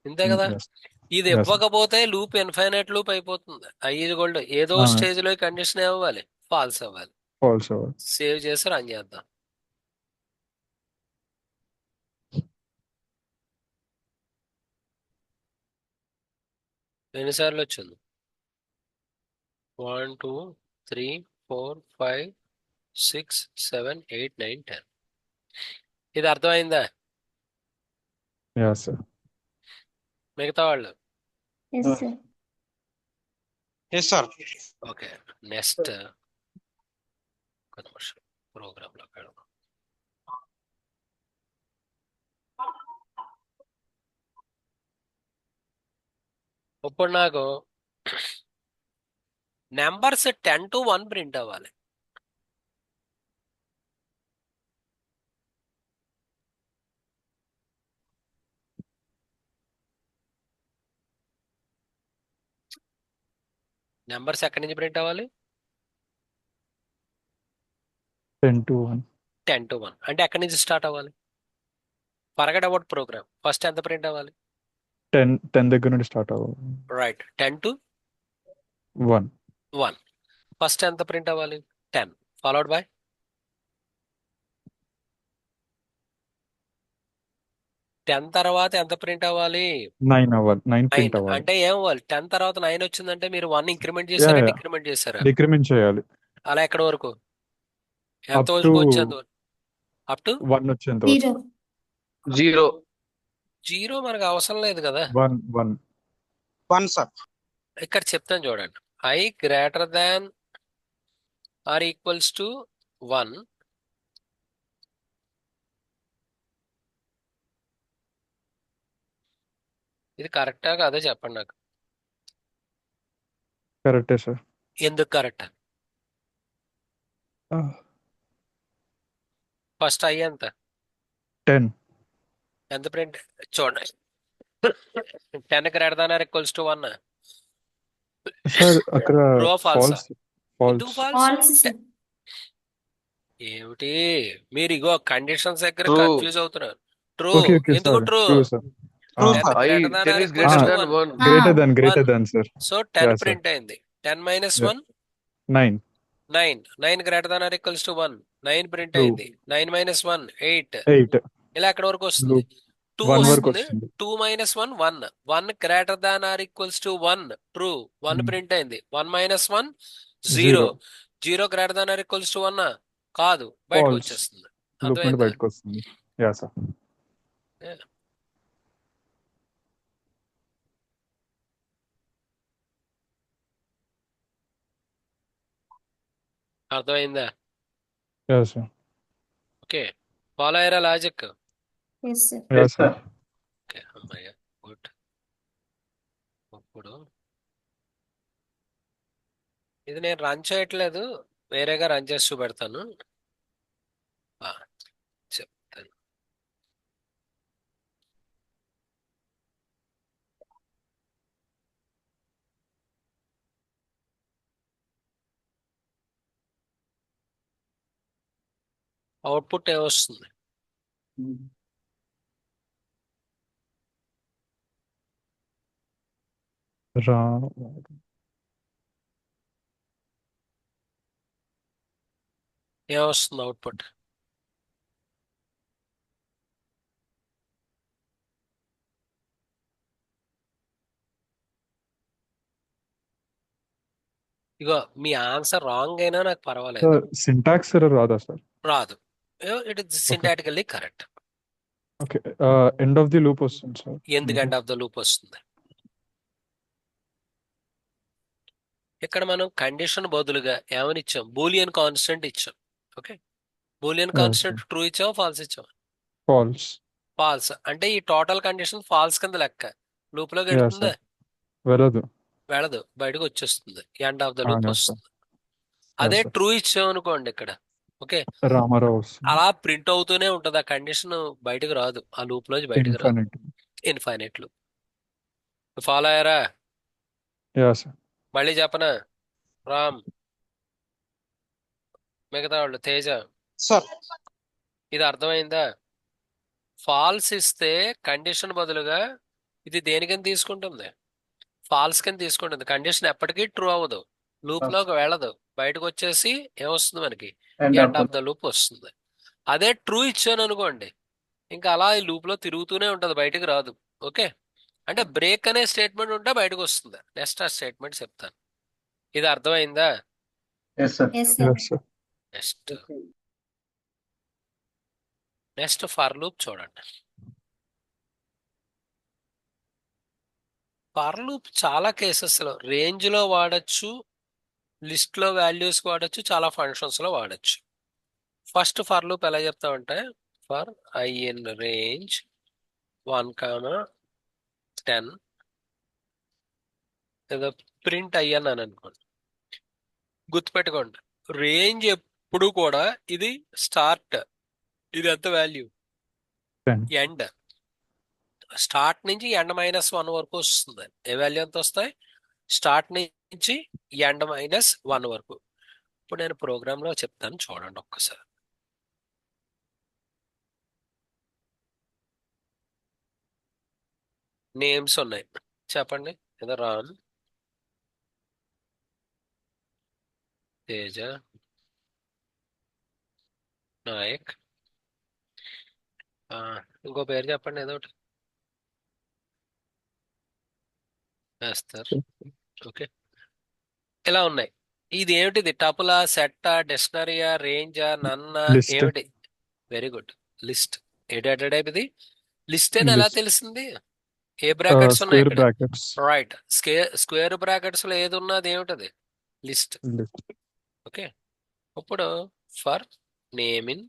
ఇంతే కదా. ఎస్ ఇది ఎస్ ఇవ్వకపోతే లూప్ ఇన్ఫైనైట్ లూప్ అయిపోతుంది. ఐదు గోల్డ్ ఏదో స్టేజ్ లో కండిషన్ అవ్వాలి, ఫాల్స్ అవ్వాలి. ఫాల్స్ సేవ్ చేసి రన్ చేద్దాం. ఎన్నిసార్లు వచ్చింది? 1 2 3 4 5 6 7 8 9 10. ఇది అర్థమైందా ఎస్ మిగతా వాళ్ళు? Yes sir. Yes sir. Okay, next ఒక నిమిషం ప్రోగ్రామ్ లో పెడదాం. ఇప్పుడు నాకు నెంబర్స్ 10 to 1 ప్రింట్ అవ్వాలి. నెంబర్స్ ఎక్కడి నుంచి ప్రింట్ అవ్వాలి? 10 to 1 10 to 1 అంటే ఎక్కడి నుంచి స్టార్ట్ అవ్వాలి? Forget about program. ఫస్ట్ ఎంత ప్రింట్ అవ్వాలి? 10 దగ్గర నుండి స్టార్ట్ అవ్వాలి. Right, 10 to 1 1. ఫస్ట్ ఎంత ప్రింట్ అవ్వాలి? 10 ఫాలోడ్ బై 10 తర్వాత ఎంత ప్రింట్ అవ్వాలి? 9 అవ్వాలి. 9 9. ప్రింట్ అవ్వాలి. అంటే ఏం అవ్వాలి? 10 తర్వాత 9 వచ్చిందంటే మీరు 1 ఇంక్రిమెంట్ చేశారా, yeah. డిక్రిమెంట్ చేశారా? డిక్రిమెంట్ చేయాలి అలా ఎక్కడి వరకు? ఎంత అప్ వరకు టు వచ్చేంత వరకు? అప్ టు 1 వచ్చేంత వరకు. 0. 0 మనకు అవసరం లేదు కదా. 1 వన్ సార్. ఇక్కడ చెప్తాను చూడండి. I greater than or equals to 1. ఇది కరెక్టా కాదో చెప్పండి నాకు. కరెక్టే సార్. ఎందుకు కరెక్ట్? ఫస్ట్ I ఎంత? 10 ఎంత ప్రింట్ చూడండి. 10 greater than or equals to 1. Sir అక్కడ ట్రూ ఫాల్సా? ఫాల్స్ ఎందుకు ఫాల్స్? False sir. ఏమిటి మీరు ఇగో కండిషన్స్ దగ్గర True. కన్ఫ్యూజ్ అవుతున్నారు. ట్రూ ఓకే ఎందుకు sir. True? True sir. True, Ten sir. greater than or 10 is equals greater to than 1. 1. Greater than sir. So 10 Yeah, sir. Print అయింది. 10 minus Yeah. 1 9 9 greater than or equals to 1. 9 print True. అయింది. 9 minus 1 8. 8 ఇలా ఎక్కడ వరకు వస్తుంది? 2 1 వరకు వస్తుంది. వస్తుంది. 2 minus 1 1. 1 greater than or equals to 1. True. 1 print అయింది. 1 minus 1 0. 0 greater than or equals to 1 కాదు, బయటకు False. వచ్చేస్తుంది. లూప్ నుండి అర్థమైందా? బయటకు వస్తుంది. Yeah sir. అర్థమైందా? Yeah sir. ఓకే, ఫాలో అయ్యారా logic? Yes sir. Yeah sir. Okay, అమ్మయ్య గుడ్. ఇప్పుడు ఇది నేను రన్ చేయట్లేదు, వేరేగా రన్ చేసి చూపెడతాను. చెప్తాను. అవుట్పుట్ ఏమొస్తుంది? రా ఏమొస్తుంది అవుట్పుట్? ఇగో మీ ఆన్సర్ రాంగ్ అయినా నాకు పర్వాలేదు, సార్ సింటాక్స్ ఎర్రర్ రాదా సార్? రాదు. It is syntactically correct. Okay end of the loop వస్తుంది సార్. ఎందుకు ఎండ్ ఆఫ్ ద లూప్ వస్తుంది? ఇక్కడ మనం కండిషన్ బదులుగా ఏమని ఇచ్చాం? బూలియన్ కాన్స్టెంట్ ఇచ్చాం. ఓకే, బూలియన్ కాన్స్టెంట్ ట్రూ ఇచ్చాం, ఫాల్స్ ఇచ్చాం? ఫాల్స్. ఫాల్స్ అంటే ఈ టోటల్ కండిషన్ ఫాల్స్ కింద లెక్క. లూప్ లోకి వెళ్తుందా? వెళ్ళదు. వెళ్ళదు, బయటకు వచ్చేస్తుంది. End of the loop yes, వస్తుంది. అదే sir. ట్రూ ఇచ్చాం అనుకోండి ఇక్కడ, ఓకే, రామారావు వస్తుంది. అలా ప్రింట్ అవుతూనే ఉంటది. ఆ కండిషన్ బయటకు రాదు, ఆ లూప్ లోంచి బయటకు రాదు. Infinite. Infinite loop. ఫాలో అయ్యారా? Yeah, sir. మళ్ళీ చెప్పనా? రామ్, మిగతా వాళ్ళు, తేజ, సార్. ఇది అర్థమైందా? ఫాల్స్ ఇస్తే కండిషన్ బదులుగా ఇది దేనికని తీసుకుంటుంది? ఫాల్స్ కింద తీసుకుంటుంది. కండిషన్ ఎప్పటికీ ట్రూ అవ్వదు, లూప్ లోకి వెళ్ళదు, బయటకు వచ్చేసి ఏమొస్తుంది మనకి? ఎండ్ ఆఫ్ ద లూప్ వస్తుంది. అదే ట్రూ ఇచ్చాను అనుకోండి, ఇంకా అలా ఈ లూప్ లో తిరుగుతూనే ఉంటది, బయటకు రాదు. ఓకే, అంటే బ్రేక్ అనే స్టేట్మెంట్ ఉంటే బయటకు వస్తుంది. నెక్స్ట్ ఆ స్టేట్మెంట్ చెప్తాను. ఇది అర్థమైందా? Yes sir Yes, sir. Next next for loop చూడండి. ఫర్ లూప్ చాలా కేసెస్ లో రేంజ్ లో వాడచ్చు, లిస్ట్ లో వాల్యూస్ వాడచ్చు, చాలా ఫంక్షన్స్ లో వాడచ్చు. ఫస్ట్ ఫర్ లూప్ ఎలా చెప్తామంటే, ఫర్ ఐ ఇన్ రేంజ్ 1, 10 ఏదో ప్రింట్ అయ్యాను అనుకోండి. గుర్తుపెట్టుకోండి, రేంజ్ ఎప్పుడు కూడా ఇది స్టార్ట్, ఇది ఎంత వాల్యూ? 10. ఎండ్. స్టార్ట్ నుంచి ఎండ్ -1 వరకు వస్తుంది. ఏ వాల్యూ ఎంత వస్తాయి? స్టార్ట్ నుంచి ఎండ్ -1 వరకు. ఇప్పుడు నేను ప్రోగ్రామ్ లో చెప్తాను, చూడండి ఒక్కసారి. నేమ్స్ ఉన్నాయి, చెప్పండి. ఏదో రాన్, తేజ, నాయక్, ఇంకో పేరు చెప్పండి ఏదో ఒకటి. వేస్తారు. ఓకే, ఇలా ఉన్నాయి. ఇది ఏమిటిది? టపులా, సెట్టా, డిక్షనరీయా, రేంజా, నన్నా, List. ఏమిటి? Very good, list. ఏ డేటా టైప్ ఇది? లిస్ట్ అని ఎలా List. తెలిసింది? ఏ బ్రాకెట్స్ ఉన్నాయి Square ఇక్కడ? brackets. రైట్, స్క్వేర్ బ్రాకెట్స్ లో ఏది ఉన్నది ఏమిటది? లిస్ట్. List. ఓకే, ఇప్పుడు for name in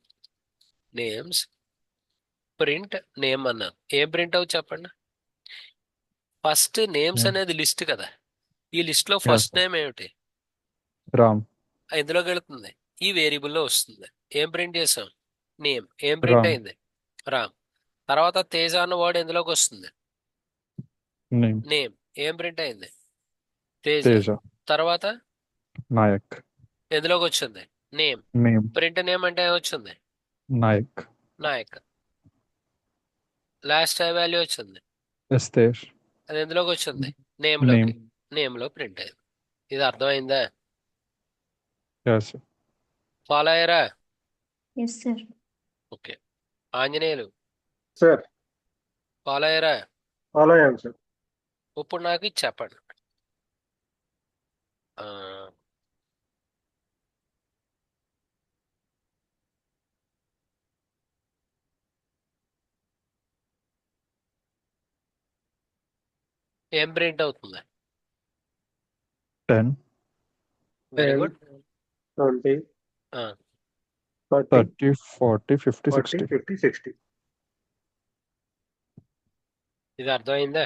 names print name అన్నాను. ఏం ప్రింట్ అవు చెప్పండి. First names Yeah. అనేది లిస్ట్ కదా, ఈ లిస్ట్ లో Yes, ఫస్ట్ sir. నేమ్ ఏమిటి? Ram. ఎందులోకి వెళుతుంది? ఈ వేరియబుల్లో వస్తుంది. ఏం ప్రింట్ చేసాం? నేమ్. ఏం ప్రింట్ Ram. అయింది? రామ్. తర్వాత తేజ అన్న వర్డ్ ఎందులోకి వస్తుంది? Name. నేమ్. ఏం ప్రింట్ అయింది? తేజ. Teja. తర్వాత Nayak. ఎందులోకి వచ్చింది? నేమ్. Name. ప్రింట్ నేమ్ అంటే వచ్చింది Nayak. నాయక్. లాస్ట్ వాల్యూ వచ్చింది, Esther. అది ఎందులోకి వచ్చింది? నేమ్ లోకి. Name. నేమ్ లో ప్రింట్ అయింది. ఇది అర్థమైందా? Yes, sir. ఫాలో అయ్యారా? Yes sir okay. Anjaneyulu sir follow అయ్యారా? ఫాలో అయ్యాను సార్. ఇప్పుడు నాకు ఇది చెప్పండి. ఆ, ఏం ప్రింట్ అవుతుంది? 10. Very 10, good. 20, ఆ, 30, 30, 40, 50, 40, 60. 50, 60. ఇది అర్థమైందా?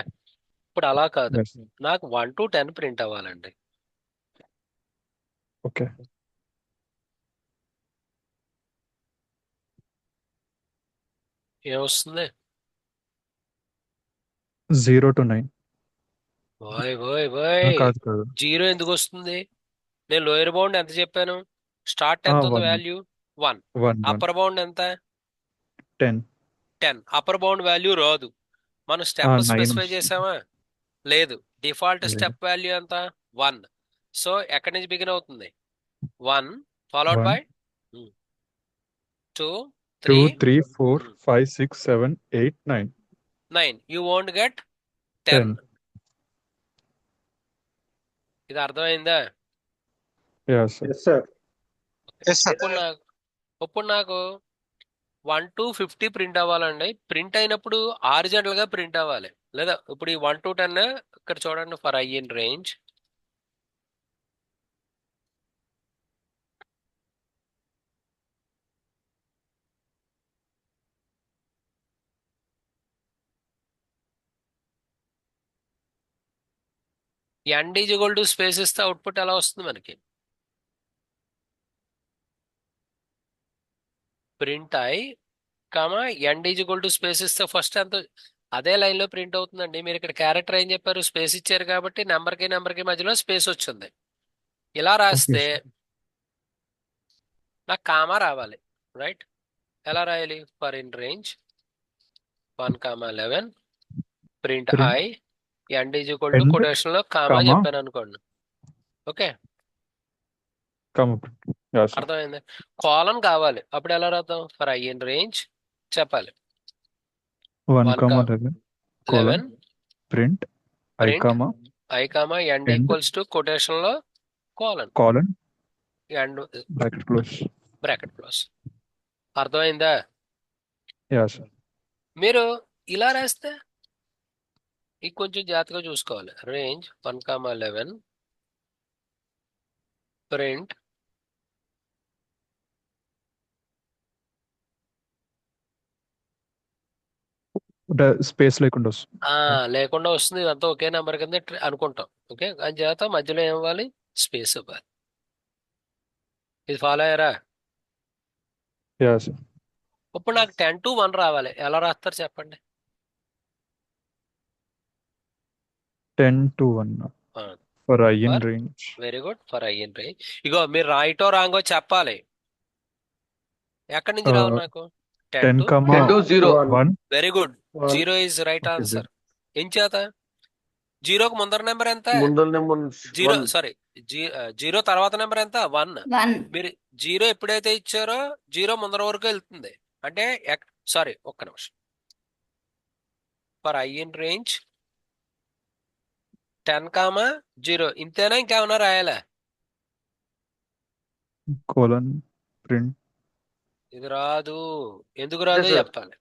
ఇప్పుడు అలా కాదు, Yes. నాకు 1 to 10 ప్రింట్ అవ్వాలండి. Okay. ఏమొస్తుంది? 0 to 9. ఓయ్ ఓయ్ ఓయ్, కాదు. 0 ఎందుకు వస్తుంది? నేను లోయర్ బౌండ్ ఎంత చెప్పాను? స్టార్ట్ ఎంత ఉంది 1. వాల్యూ? 1. 1. అప్పర్ బౌండ్ ఎంత? 10. 10. అప్పర్ బౌండ్ వాల్యూ రాదు. మనం స్టెప్ 9 స్పెసిఫై వస్తుంది. చేసామా? లేదు. డిఫాల్ట్ లేదు. స్టెప్ వాల్యూ ఎంత? 1. సో ఎక్కడి నుంచి బిగిన్ అవుతుంది? 1 followed 1, by 2, 2, 3, 3, 4, 5, 6, 7, 8, 9. 9. You won't get 10. 10. ఇది అర్థమైందా? Yes, sir. Yes sir. Yes, sir. ఇప్పుడు నాకు 1 to 50 ప్రింట్ అవ్వాలండి. ప్రింట్ అయినప్పుడు హారిజాంటల్ గా ప్రింట్ అవ్వాలి, లేదా ఇప్పుడు ఈ 1 to 10 ఇక్కడ చూడండి. For I in range end is equal to space ఇస్తే అవుట్పుట్ ఎలా వస్తుంది మనకి? Print I comma end is equal to space ఇస్తే ఫస్ట్ ఎంత? అదే లైన్ లో ప్రింట్ అవుతుందండి. మీరు ఇక్కడ క్యారెక్టర్ ఏం చెప్పారు? స్పేస్ ఇచ్చారు కాబట్టి నెంబర్ కి మధ్యలో స్పేస్ వచ్చింది. ఇలా రాస్తే Okay, sir. నాకు కామా రావాలి, రైట్? ఎలా రాయాలి? For in range 1, 11 print Print I end is equal to end, quotation లో కామా comma, చెప్పాను అనుకోండి. Okay, comma print. Yeah, sir. అర్థమైంది. కాలన్ కావాలి, అప్పుడు ఎలా రాద్దాం? ఫర్ ఐ ఇన్ రేంజ్ చెప్పాలి 1, 1 comma 11, colon, 11 print, I, print comma, I comma end end, equals to quotation లో colon colon, end bracket close. Bracket close. అర్థమైందా? Yeah, sir. మీరు ఇలా రాస్తే ఇది కొంచెం జాగ్రత్తగా చూసుకోవాలి. రేంజ్ 1, 11 ప్రింట్ స్పేస్ లేకుండా వస్తుంది. లేకుండా వస్తుంది. ఇదంతా ఒకే నెంబర్ కింద అనుకుంటాం. ఓకే, అని చేత మధ్యలో ఏం ఇవ్వాలి? స్పేస్ ఇవ్వాలి. ఇది ఫాలో అయ్యారా? Yeah, sir. ఇప్పుడు నాకు 10 to 1 రావాలి, ఎలా రాస్తారు చెప్పండి? 10 to 1 for I in range. Very good, for I in range. ఇగో మీరు రైటో రాంగో చెప్పాలి. ఎక్కడి నుంచి రావాలి నాకు? 10 10, to comma, 1. Very good, 1. 0 is right Okay, answer. ఏం చేత? జీరోకి ముందర నెంబర్ ఎంత? ముందర నెంబర్ జీరో, సారీ, జీరో తర్వాత నెంబర్ ఎంత? 1. 1. మీరు జీరో ఎప్పుడైతే ఇచ్చారో జీరో ముందర వరకు వెళ్తుంది. అంటే సారీ, ఒక్క నిమిషం. ఫర్ ఐ ఇన్ రేంజ్ 10, 0 ఇంతేనా? ఇంకేమన్నా రాయాలా? colon, print. ఇది రాదు. ఎందుకు రాదు చెప్పాలి.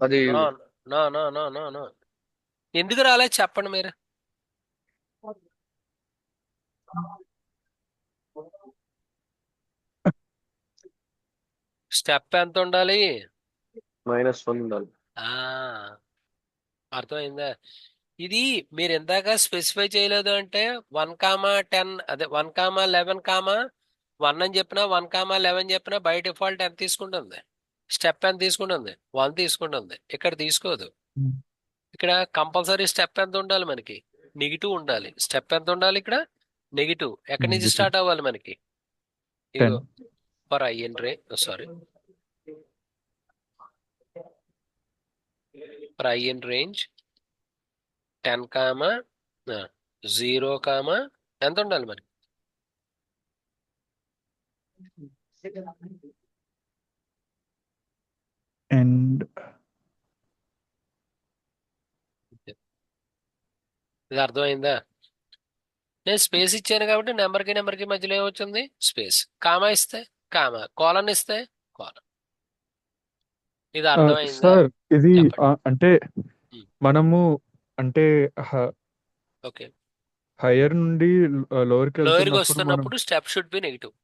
అది no no no no no no ఎందుకు రాలేదు చెప్పండి మీరు. స్టెప్ ఎంత ఉండాలి? -1 ఉండాలి. ఆ అర్థమైందా? ఇది మీరు ఎందాక స్పెసిఫై చేయలేదు అంటే 1, 10 అదే 1, 11, 1 అని చెప్పినా 1, 11 చెప్పినా బై డిఫాల్ట్ ఎంత తీసుకుంటుంది? స్టెప్ ఎంత తీసుకుంటుంది? 1 తీసుకుంటుంది. ఇక్కడ తీసుకోదు. ఇక్కడ కంపల్సరీ స్టెప్ ఎంత ఉండాలి మనకి? నెగిటివ్ ఉండాలి. స్టెప్ ఎంత ఉండాలి ఇక్కడ? నెగిటివ్. ఎక్కడి నుంచి Negative. స్టార్ట్ అవ్వాలి మనకి? 10. For I in ray sorry for I in range 10, 0, ఎంత ఉండాలి మనకి? And ఇది అర్థమైందా? నేను స్పేస్ ఇచ్చాను కాబట్టి నెంబర్కి మధ్యలో ఏమొచ్చింది? స్పేస్. కామా ఇస్తే కామా, కాలన్ ఇస్తే కాలన్. ఇది అర్థమైందా? సార్ ఇది చెప్పండి. అంటే మనము అంటే ఓకే, హైయర్ నుండి లోవర్ కి లోయర్కి వెళ్తున్నప్పుడు మనం వస్తున్నప్పుడు step should be negative.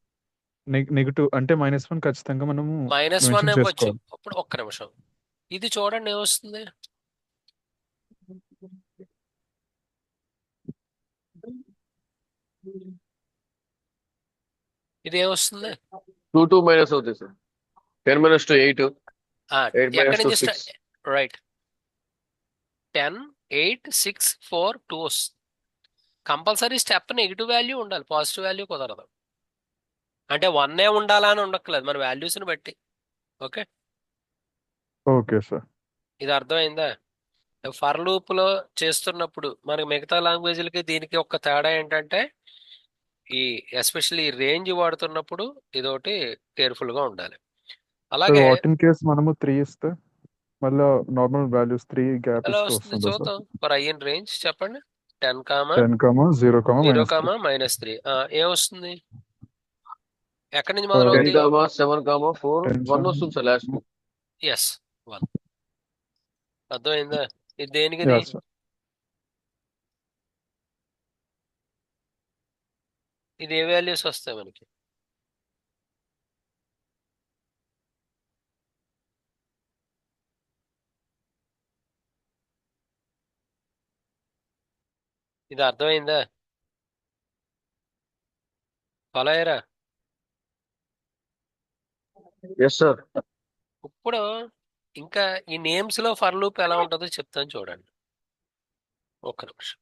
Negative అంటే -1 ఖచ్చితంగా మనము -1 మెన్షన్ ఇవ్వచ్చు. చేసుకోవాలి. అప్పుడు ఒక్క నిమిషం, ఇది చూడండి ఏమొస్తుంది. ఇది ఏమొస్తుంది? 2 మైనస్ అవుతుంది సార్. 10 - 2 8. 8 ఎక్కడి - 2 నుంచి 6. రైట్. 10, 8, 6, 4, 2 వస్తుంది. కంపల్సరీ స్టెప్ నెగిటివ్ వాల్యూ ఉండాలి, పాజిటివ్ వాల్యూ కుదరదు. అంటే 1 ఉండాలా అని ఉండక్కలేదు, మన వాల్యూస్ని బట్టి. Okay, okay sir. ఇది అర్థమైందా? ఫర్ లూప్లో చేస్తున్నప్పుడు మనకి మిగతా లాంగ్వేజ్లకి దీనికి ఒక తేడా ఏంటంటే ఈ ఎస్పెషల్లీ రేంజ్ వాడుతున్నప్పుడు ఇదొకటి కేర్ఫుల్గా ఉండాలి. అలాగే వాట్ ఇన్ కేస్ మనము 3 ఇస్తే మళ్ళీ నార్మల్ వాల్యూస్ 3 గ్యాప్ ఎలా ఇస్తే వస్తుంది వస్తుందా సార్? చూద్దాం. ఫర్ ఐ ఇన్ రేంజ్ చెప్పండి. 10, 10, 0, -3 ఏమొస్తుంది? ఎక్కడి నుంచి 10, మొదలవుతుంది? 7, 4 1 వస్తుంది సార్ లాస్ట్. ఎస్, 1. అర్థమైందా? ఇది దేనికిది? ఇది ఏ వాల్యూస్ వస్తాయి మనకి? ఇది అర్థమైందా? ఫాలో అయ్యారా? Yes sir. ఇప్పుడు ఇంకా ఈ నేమ్స్ లో ఫర్ లూప్ ఎలా ఉంటుందో చెప్తాను చూడండి. ఒక్క నిమిషం.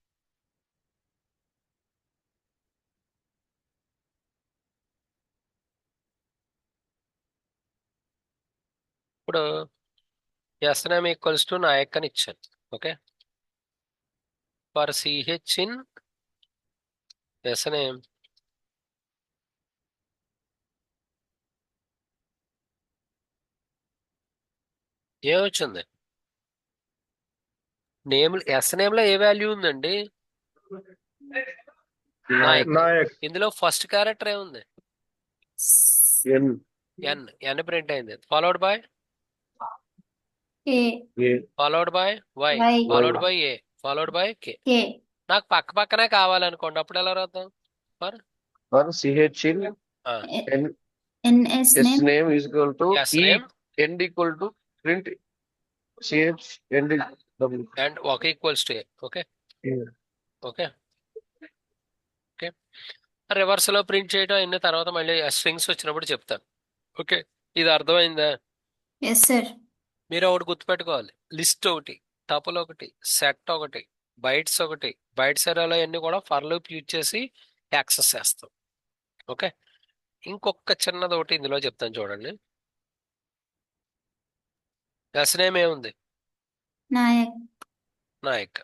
ఇప్పుడు ఎస్ఎన్ఎం ఈక్వల్స్ టు నాయక్ అని ఇచ్చాను. Okay, for CH in SNM ఏమొచ్చింది? నేమ్ ఎస్ఎన్ఎం లో ఏ వాల్యూ ఉందండి? నాయక్. నాయక్. ఇందులో ఫస్ట్ క్యారెక్టర్ ఏముంది? ఎన్ ఎన్ ప్రింట్ అయింది. Followed by A, A followed by Y Y, followed by A followed by K. K, నాకు పక్క పక్కనే కావాలనుకోండి, అప్పుడు ఎలా రాద్దాం? For for CH in N NS S name, name is equal to S ఈ name end equal to print CH end W. And ఒక equals to A. Okay okay okay. Reverse లో ప్రింట్ చేయడం అన్ని తర్వాత మళ్ళీ స్ట్రింగ్స్ వచ్చినప్పుడు చెప్తాను. Okay, ఇది అర్థమైందా? yes sir, మీరు ఒకటి గుర్తుపెట్టుకోవాలి, లిస్ట్ ఒకటి, టపుల్ ఒకటి, సెట్ ఒకటి, బైట్స్ ఒకటి, బైట్స్ ఎరేలో అన్ని కూడా ఫర్ లూప్ యూజ్ చేసి యాక్సెస్ చేస్తాం. ఓకే, ఇంకొక చిన్నది ఒకటి ఇందులో చెప్తాను చూడండి. ఎస్ నేమ్ ఏముంది? Nayak, నాయక్.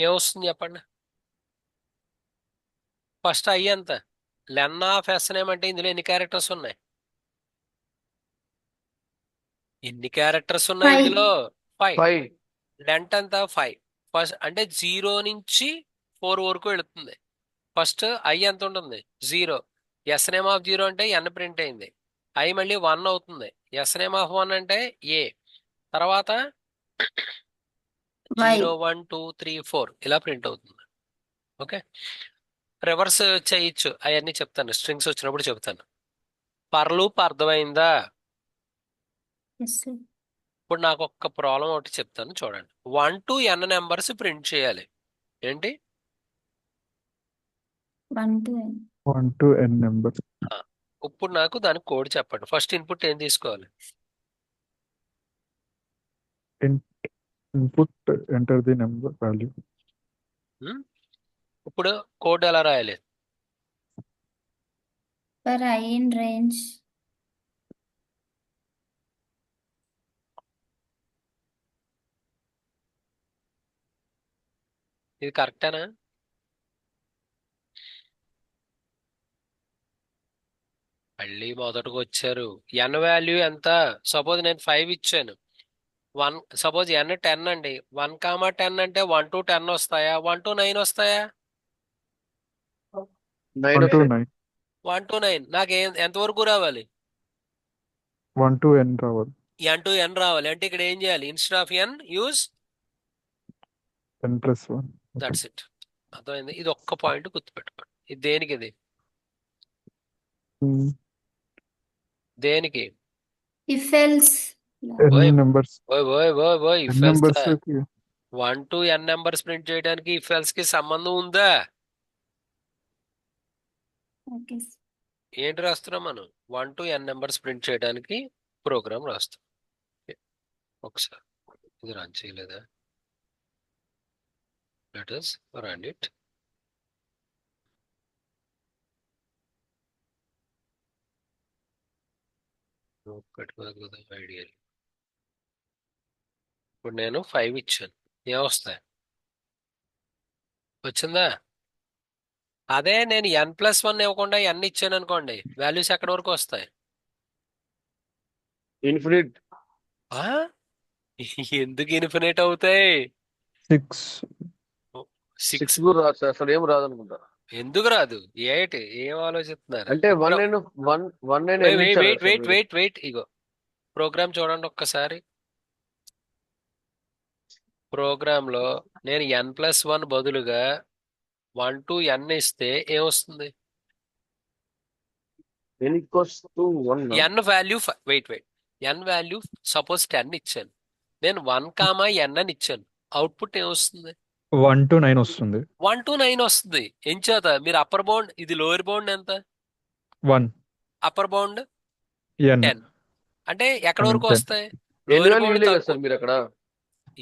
ఏమొస్తుంది చెప్పండి? ఫస్ట్ ఐ ఎంత? లెన్ ఆఫ్ ఎస్ నేమ్ అంటే ఇందులో ఎన్ని క్యారెక్టర్స్ ఉన్నాయి? ఎన్ని క్యారెక్టర్స్ ఉన్నాయి 5, ఇందులో? 5. 5 లెంత్ ఎంత? 5. ఫస్ట్ అంటే 0 నుంచి 4 వరకు వెళుతుంది. ఫస్ట్ ఐ ఎంత ఉంటుంది? 0. ఎస్ నేమ్ ఆఫ్ 0 అంటే ఎన్ ప్రింట్ అయింది. ఐ మళ్ళీ 1 అవుతుంది. ఎస్ నేమ్ ఆఫ్ 1 అంటే ఏ. తర్వాత Y, 0 1 2 3 4 ఇలా ప్రింట్ అవుతుంది. ఓకే, రివర్స్ చేయొచ్చు, అవన్నీ చెప్తాను, స్ట్రింగ్స్ వచ్చినప్పుడు చెప్తాను. ఫర్ లూప్ అర్థమైందా? yes sir, ఇప్పుడు నాకు ఒక్క ప్రాబ్లం ఒకటి చెప్తాను చూడండి. 1 to n నెంబర్స్ ప్రింట్ చేయాలి. ఏంటి? 1 to n, 1 to n numbers. ఇప్పుడు నాకు దానికి కోడ్ చెప్పండి. ఫస్ట్ ఇన్పుట్ ఏం తీసుకోవాలి? Input enter the number value. ఇప్పుడు కోడ్ ఎలా రాయాలి? for I in range, ఇది కరెక్టేనా? మళ్ళీ మొదటకు వచ్చారు. ఎన్ వాల్యూ ఎంత? సపోజ్ నేను 5 ఇచ్చాను. 1 సపోజ్ ఎన్ 10 అండి. 1, 10 అంటే 1 to 10 వస్తాయా? 1 to 9 వస్తాయా? 9 1 to వస్తాయి. 9. 1 to 9 నాకు ఎంతవరకు రావాలి? 1 to n రావాలి. n to n రావాలి. అంటే ఇక్కడ ఏం చేయాలి? Instead of n use n+1. That's it. అర్థమైంది? ఇది ఒక్క పాయింట్ గుర్తుపెట్టుకోండి. ఇది దేనికి? ఇది దేనికి? if else, n numbers. If n else numbers 1 to n numbers print చేయడానికి ఇఫ్ ఎల్స్ కి సంబంధం ఉందా? okay sir, ఏంటి రాస్తున్నాం మనం? 1 to n నెంబర్స్ ప్రింట్ చేయడానికి ప్రోగ్రామ్ రాస్తాం. ఒకసారి ఇది రన్ చేయలేదా? Let us run it. పెట్టుకోదు కదా ఐడియా. ఇప్పుడు నేను 5 ఇచ్చాను. ఏమొస్తాయి? వచ్చిందా? అదే నేను n+1 ఇవ్వకుండా n ఇచ్చాను అనుకోండి, వాల్యూస్ ఎక్కడి వరకు వస్తాయి? ఇన్ఫినిట్ ఆ? ఎందుకు ఇన్ఫినిట్ అవుతాయి? 6. 6 6 కూడా రాదు సార్. అసలు ఏం రాదనుకుంటా. ఎందుకు రాదు? ఏం ఆలోచిస్తున్నారు? అంటే వన్ నేను వెయిట్ ఇగో ప్రోగ్రామ్ చూడండి ఒక్కసారి. ప్రోగ్రామ్ లో నేను n+1 బదులుగా 1 to n ఇస్తే ఏమొస్తుంది? n equals to 1. n value n value suppose 10 ఇచ్చాను. నేను 1, n అని ఇచ్చాను. అవుట్పుట్ ఏమొస్తుంది? 1 to 9 వస్తుంది. 1 to 9 వస్తుంది. ఎంచేత? మీరు అప్పర్ బౌండ్, ఇది లోయర్ బౌండ్ ఎంత? 1 అప్పర్ బౌండ్ n. 10. అంటే ఎక్కడ I mean వరకు 10. వస్తాయి? ఎన్ని లోయర్ వాల్యూ బౌండ్ ఇవ్వలే కదా తక్కువ. సార్ మీరు అక్కడ?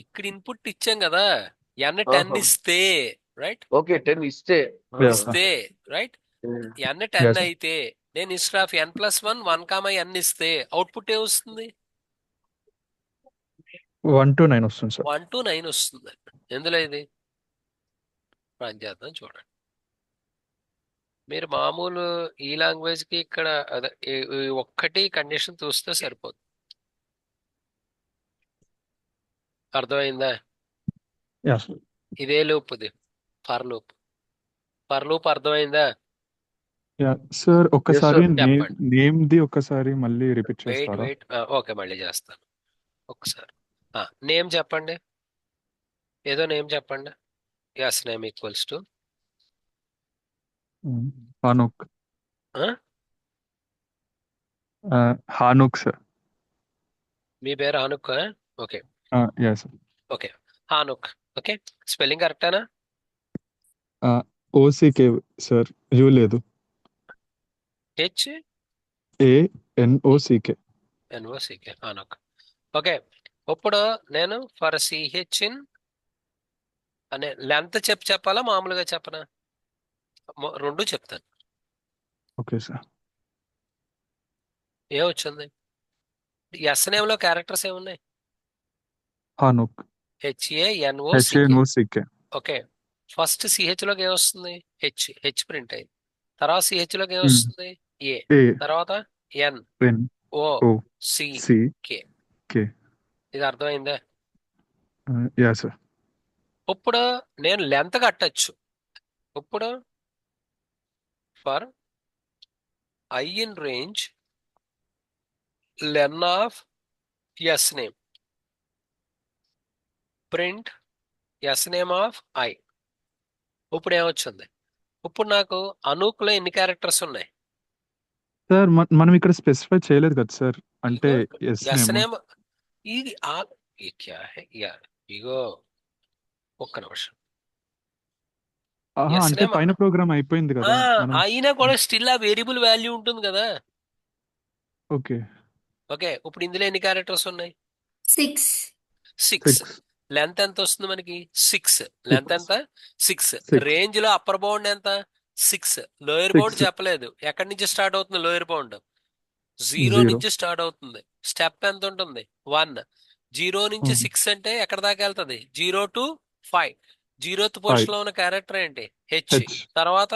ఇక్కడ ఇన్పుట్ ఇచ్చాం కదా, n 10 ఆహా. ఇస్తే రైట్, ఓకే 10 ఇస్తే. Yeah. ఇస్తే రైట్, ఉమ్. n 10 Yes. అయితే నేను ఇన్స్టెడ్ ఆఫ్ n+1 1, n ఇస్తే అవుట్పుట్ ఏ వస్తుంది? 1 to 9 వస్తుంది సార్. 1 to 9 వస్తుంది. ఎందులో ఇది రన్ చేద్దాం చూడండి. మీరు మామూలు ఈ లాంగ్వేజ్ కి ఇక్కడ అదే ఈ ఒక్కటి కండిషన్ చూస్తే సరిపోతుంది. అర్థమైందా? Yeah, sir. ఇదే లూప్, ఇది ఫర్ లూప్. ఫర్ లూప్ అర్థమైందా? Yeah. సార్ ఒక్కసారి sir. చెప్పండి. నేమ్ ది ఒక్కసారి మళ్ళీ రిపీట్ వెయిట్ చేస్తారా? వెయిట్, ఓకే మళ్ళీ చేస్తాను ఒకసారి. నేమ్ చెప్పండి, ఏదో నేమ్ చెప్పండి. Yes, name equals to Hanock. Hanock sir. మీ పేరు Hanock? Okay yeah sir. Okay, Hanock. Okay, spelling కరెక్టేనా? ఓసీకే సార్, యూ లేదు. H ANOCK. NOCK, Hanock. Okay, ఇప్పుడు నేను ఫర్ సిహెచ్ ఇన్ అనే లెంత్ చెప్పాలా మామూలుగా చెప్పనా? రెండు చెప్తాను. Okay sir. ఏమొచ్చింది? ఎస్ నేమ్ లో క్యారెక్టర్స్ ఏమున్నాయి? హానుక్. HANOCK. HANOCK. Okay, first CH లోకి ఏమొస్తుంది? హెచ్ ప్రింట్ అయింది. తర్వాత సిహెచ్ లోకి ఏమొస్తుంది? ఏ. తర్వాత NOCK. NOCK. ఇది అర్థమైందా? Yeah sir. ఇప్పుడు నేను లెంత్ కట్టచ్చు. ఇప్పుడు for I in range len of S name print S name of I. ఇప్పుడు ఏమొచ్చింది? ఇప్పుడు నాకు అనూక్లో ఎన్ని క్యారెక్టర్స్ ఉన్నాయి? సార్ మనం ఇక్కడ స్పెసిఫై చేయలేదు కదా సార్, అంటే ఎస్ ఎస్ నేమ్. నేమ్ ఇది ये क्या है यार, ఇగో ఒక్క నిమిషం. ఎస్ అంటే నేమ్ పైన ప్రోగ్రామ్ అయిపోయింది కదా మనం. అయినా కూడా స్టిల్ ఆ వేరియబుల్ వాల్యూ ఉంటుంది కదా. ఓకే. ఓకే, ఇప్పుడు ఇందులో ఎన్ని క్యారెక్టర్స్ ఉన్నాయి? 6. 6. లెంత్ ఎంత వస్తుంది మనకి? 6. లెంత్ ఎంత? 6. రేంజ్ లో అప్పర్ బౌండ్ ఎంత? 6. లోయర్ బౌండ్ చెప్పలేదు. ఎక్కడి నుంచి స్టార్ట్ అవుతుంది లోయర్ బౌండ్? 0 నుంచి స్టార్ట్ అవుతుంది. స్టెప్ ఎంత ఉంటుంది? 1. 0 నుంచి 6 అంటే ఎక్కడ దాకా వెళ్తుంది? 0 to 5. 0th పొజిషన్ లో ఉన్న క్యారెక్టర్ ఏంటి? హెచ్. తర్వాత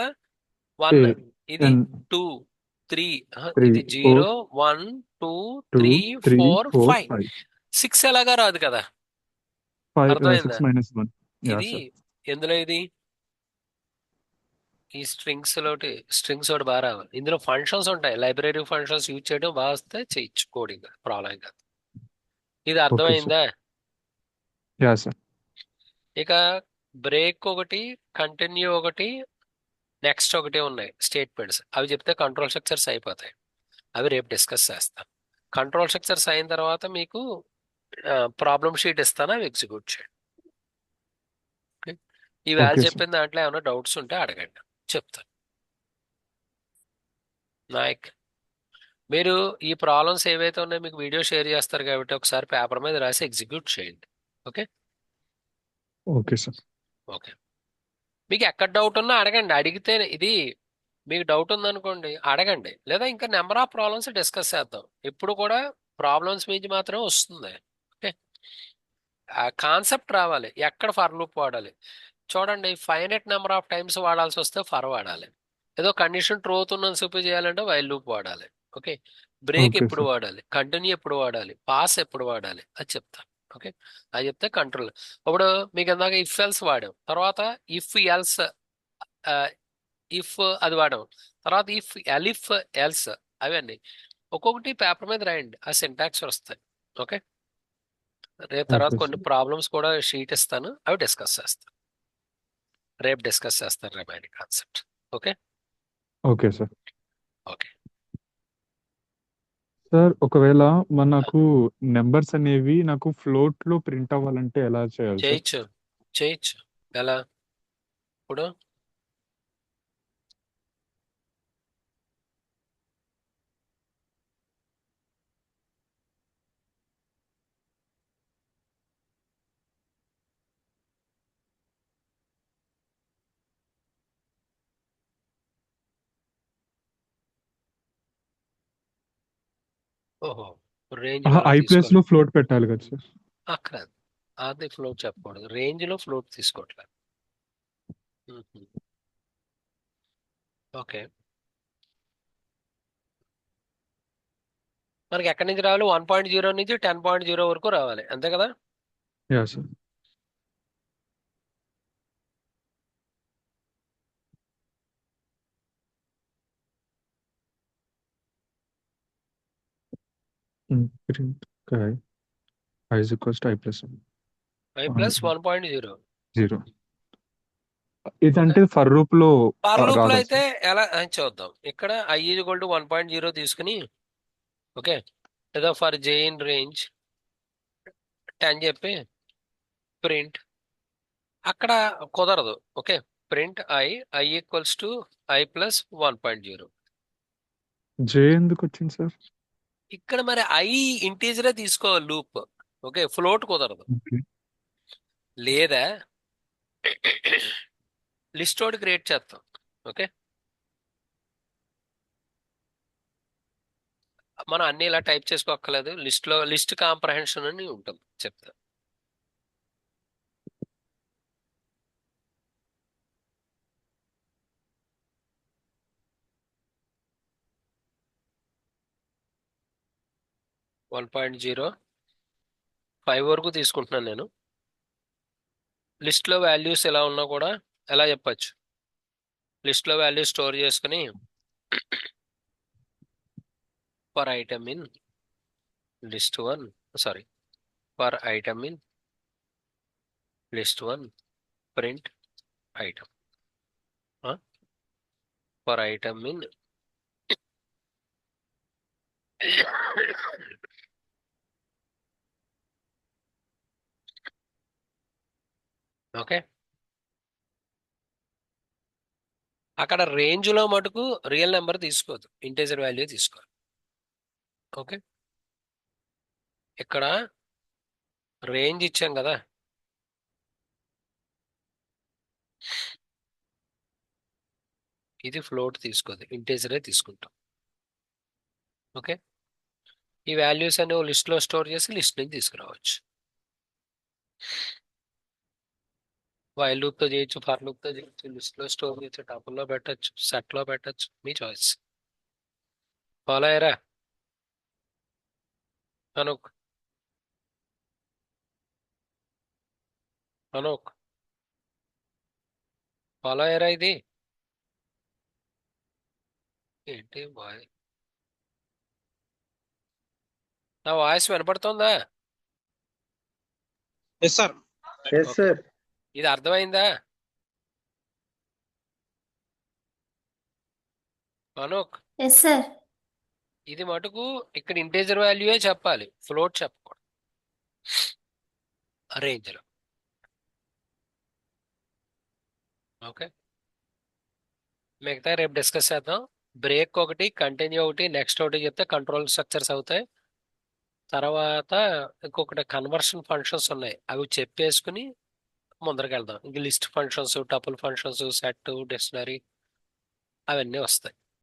1, ఇది 2, 3, ఇది 0, 1, 2, 3, 4, 5. 6 ఎలాగా రాదు కదా. అర్థమైందా? ఇది ఎందులో ఇది ఈ స్ట్రింగ్స్ ఒకటి బాగా రావాలి. ఇందులో ఫంక్షన్స్ ఉంటాయి, లైబ్రరీ ఫంక్షన్స్ యూజ్ చేయడం బాగా వస్తే చేయొచ్చు కోడింగ్, ప్రాబ్లం కాదు. ఇది అర్థమైందా? ఇక బ్రేక్ ఒకటి, కంటిన్యూ ఒకటి, నెక్స్ట్ ఒకటి ఉన్నాయి స్టేట్మెంట్స్. అవి చెప్తే కంట్రోల్ స్ట్రక్చర్స్ అయిపోతాయి. అవి రేపు డిస్కస్ చేస్తాం. కంట్రోల్ స్ట్రక్చర్స్ అయిన తర్వాత మీకు ప్రాబ్లమ్ షీట్ ఇస్తాను, అవి ఎగ్జిక్యూట్ చేయండి. ఈ వాల్యూ చెప్పిన దాంట్లో ఏమైనా డౌట్స్ ఉంటే అడగండి, చెప్తాను. నాయక్, మీరు ఈ ప్రాబ్లమ్స్ ఏవైతే ఉన్నాయో మీకు వీడియో షేర్ చేస్తారు కాబట్టి ఒకసారి పేపర్ మీద రాసి ఎగ్జిక్యూట్ చేయండి. Okay okay sir. ఓకే, మీకు ఎక్కడ డౌట్ ఉన్నా అడగండి. అడిగితే ఇది మీకు డౌట్ ఉందనుకోండి అడగండి, లేదా ఇంకా నెంబర్ ఆఫ్ ప్రాబ్లమ్స్ డిస్కస్ చేద్దాం. ఇప్పుడు కూడా ప్రాబ్లమ్స్ మీద మాత్రమే వస్తుంది. ఓకే, ఆ కాన్సెప్ట్ రావాలి. ఎక్కడ ఫర్ లూప్ వాడాలి చూడండి. ఫైనైట్ నెంబర్ ఆఫ్ టైమ్స్ వాడాల్సి వస్తే ఫర్ వాడాలి. ఏదో కండిషన్ ట్రూ అవుతుందని చూపి చేయాలంటే వైల్ లూప్ వాడాలి. ఓకే, బ్రేక్ ఎప్పుడు వాడాలి, కంటిన్యూ ఎప్పుడు వాడాలి, పాస్ ఎప్పుడు వాడాలి అది చెప్తాను. ఓకే, అది చెప్తే కంట్రోల్. ఇప్పుడు మీకు ఇందాక ఇఫ్ ఎల్స్ వాడాం, తర్వాత ఇఫ్ ఎల్స్ ఇఫ్ అది వాడాం, తర్వాత ఇఫ్ ఎలిఫ్ ఎల్స్, అవన్నీ ఒక్కొక్కటి పేపర్ మీద రాయండి, ఆ సింటాక్స్ వస్తాయి. ఓకే, రేపు తర్వాత కొన్ని ప్రాబ్లమ్స్ కూడా షీట్ ఇస్తాను, అవి డిస్కస్ చేస్తాను. రేపు డిస్కస్ చేస్తాను remaining concept. Okay okay sir. Okay sir ఒకవేళ మనకు నెంబర్స్ అనేవి నాకు ఫ్లోట్ లో ప్రింట్ అవ్వాలంటే ఎలా చేయాలి సార్? చేయొచ్చు. ఎలా? ఇప్పుడు ఓహో రేంజ్ ఐ ప్లేస్ తీసుకోవాలి లో ఫ్లోట్ పెట్టాలి కదా సార్. అక్కడ అది ఫ్లోట్ చెప్పకూడదు రేంజ్ లో ఫ్లోట్ తీసుకోవట్లేదు ఓకే మనకి ఎక్కడి నుంచి రావాలి 1.0 నుంచి 10.0 వరకు రావాలి అంతే కదా yeah sir. Print I is equals to I plus I plus 1.0 zero. ఇదంటే ఫర్ రూప్ లో ఫర్ లూప్ లో రాదా అయితే సార్? ఎలా చూద్దాం ఇక్కడ ఐ ఈక్వల్ టు 1.0 తీసుకుని ఓకే ఏదో ఫర్ జే ఇన్ రేంజ్ 10 చెప్పి ప్రింట్ అక్కడ కుదరదు okay print I equals to I plus 1.0 జే ఎందుకు వచ్చింది సార్? ఇక్కడ మరి ఐ ఇంటీజరే తీసుకోవాలి లూప్ ఓకే ఫ్లోట్ కుదరదు ఓకే. లేదా లిస్ట్ ఒకటి క్రియేట్ చేస్తాం ఓకే మనం అన్ని ఇలా టైప్ చేసుకోక్కర్లేదు లిస్ట్ కాంప్రహెన్షన్ అని ఉంటుంది చెప్తా వన్ పాయింట్ జీరో 5 వరకు తీసుకుంటున్నాను నేను లిస్ట్లో వాల్యూస్ ఎలా ఉన్నా కూడా ఎలా చెప్పచ్చు లిస్ట్లో వాల్యూస్ స్టోర్ చేసుకుని for item in list 1 sorry for item in list 1 print item for item in okay అక్కడ రేంజ్లో మటుకు రియల్ నెంబర్ తీసుకోవద్దు ఇంటీజర్ వాల్యూ తీసుకోవాలి ఓకే ఇక్కడ రేంజ్ ఇచ్చాం కదా ఇది ఫ్లోట్ తీసుకోదు ఇంటీజరే తీసుకుంటాం ఓకే ఈ వాల్యూస్ అన్ని లిస్ట్లో స్టోర్ చేసి లిస్ట్ నుంచి తీసుకురావచ్చు వైల్ లూప్తో చేయొచ్చు ఫర్ లూప్తో చేయొచ్చు లిస్ట్లో స్టోర్ చేయొచ్చు టపుల్లో పెట్టచ్చు సెట్లో పెట్టచ్చు మీ చాయిస్ ఫాలో అయ్యారా అనోక్ అనోక్ ఫాలో అయ్యారా ఇది ఏంటి బాయ్ నా వాయిస్ వినపడుతుందా ఎస్ సార్. ఎస్ సార్ ఇది అర్థమైందా అనోక్ ఎస్ సార్ ఇది మటుకు ఇక్కడ ఇంటీజర్ వాల్యూయే చెప్పాలి ఫ్లోట్ చెప్పకూడదు రేంజ్లో ఓకే మిగతా రేపు డిస్కస్ చేద్దాం బ్రేక్ ఒకటి కంటిన్యూ ఒకటి నెక్స్ట్ ఒకటి చెప్తే కంట్రోల్ స్ట్రక్చర్స్ అవుతాయి తర్వాత ఇంకొకటి కన్వర్షన్ ఫంక్షన్స్ ఉన్నాయి అవి చెప్పేసుకుని ముందరికి వెళ్దాం ఇంక list functions tuple functions set dictionary అవన్నీ వస్తాయి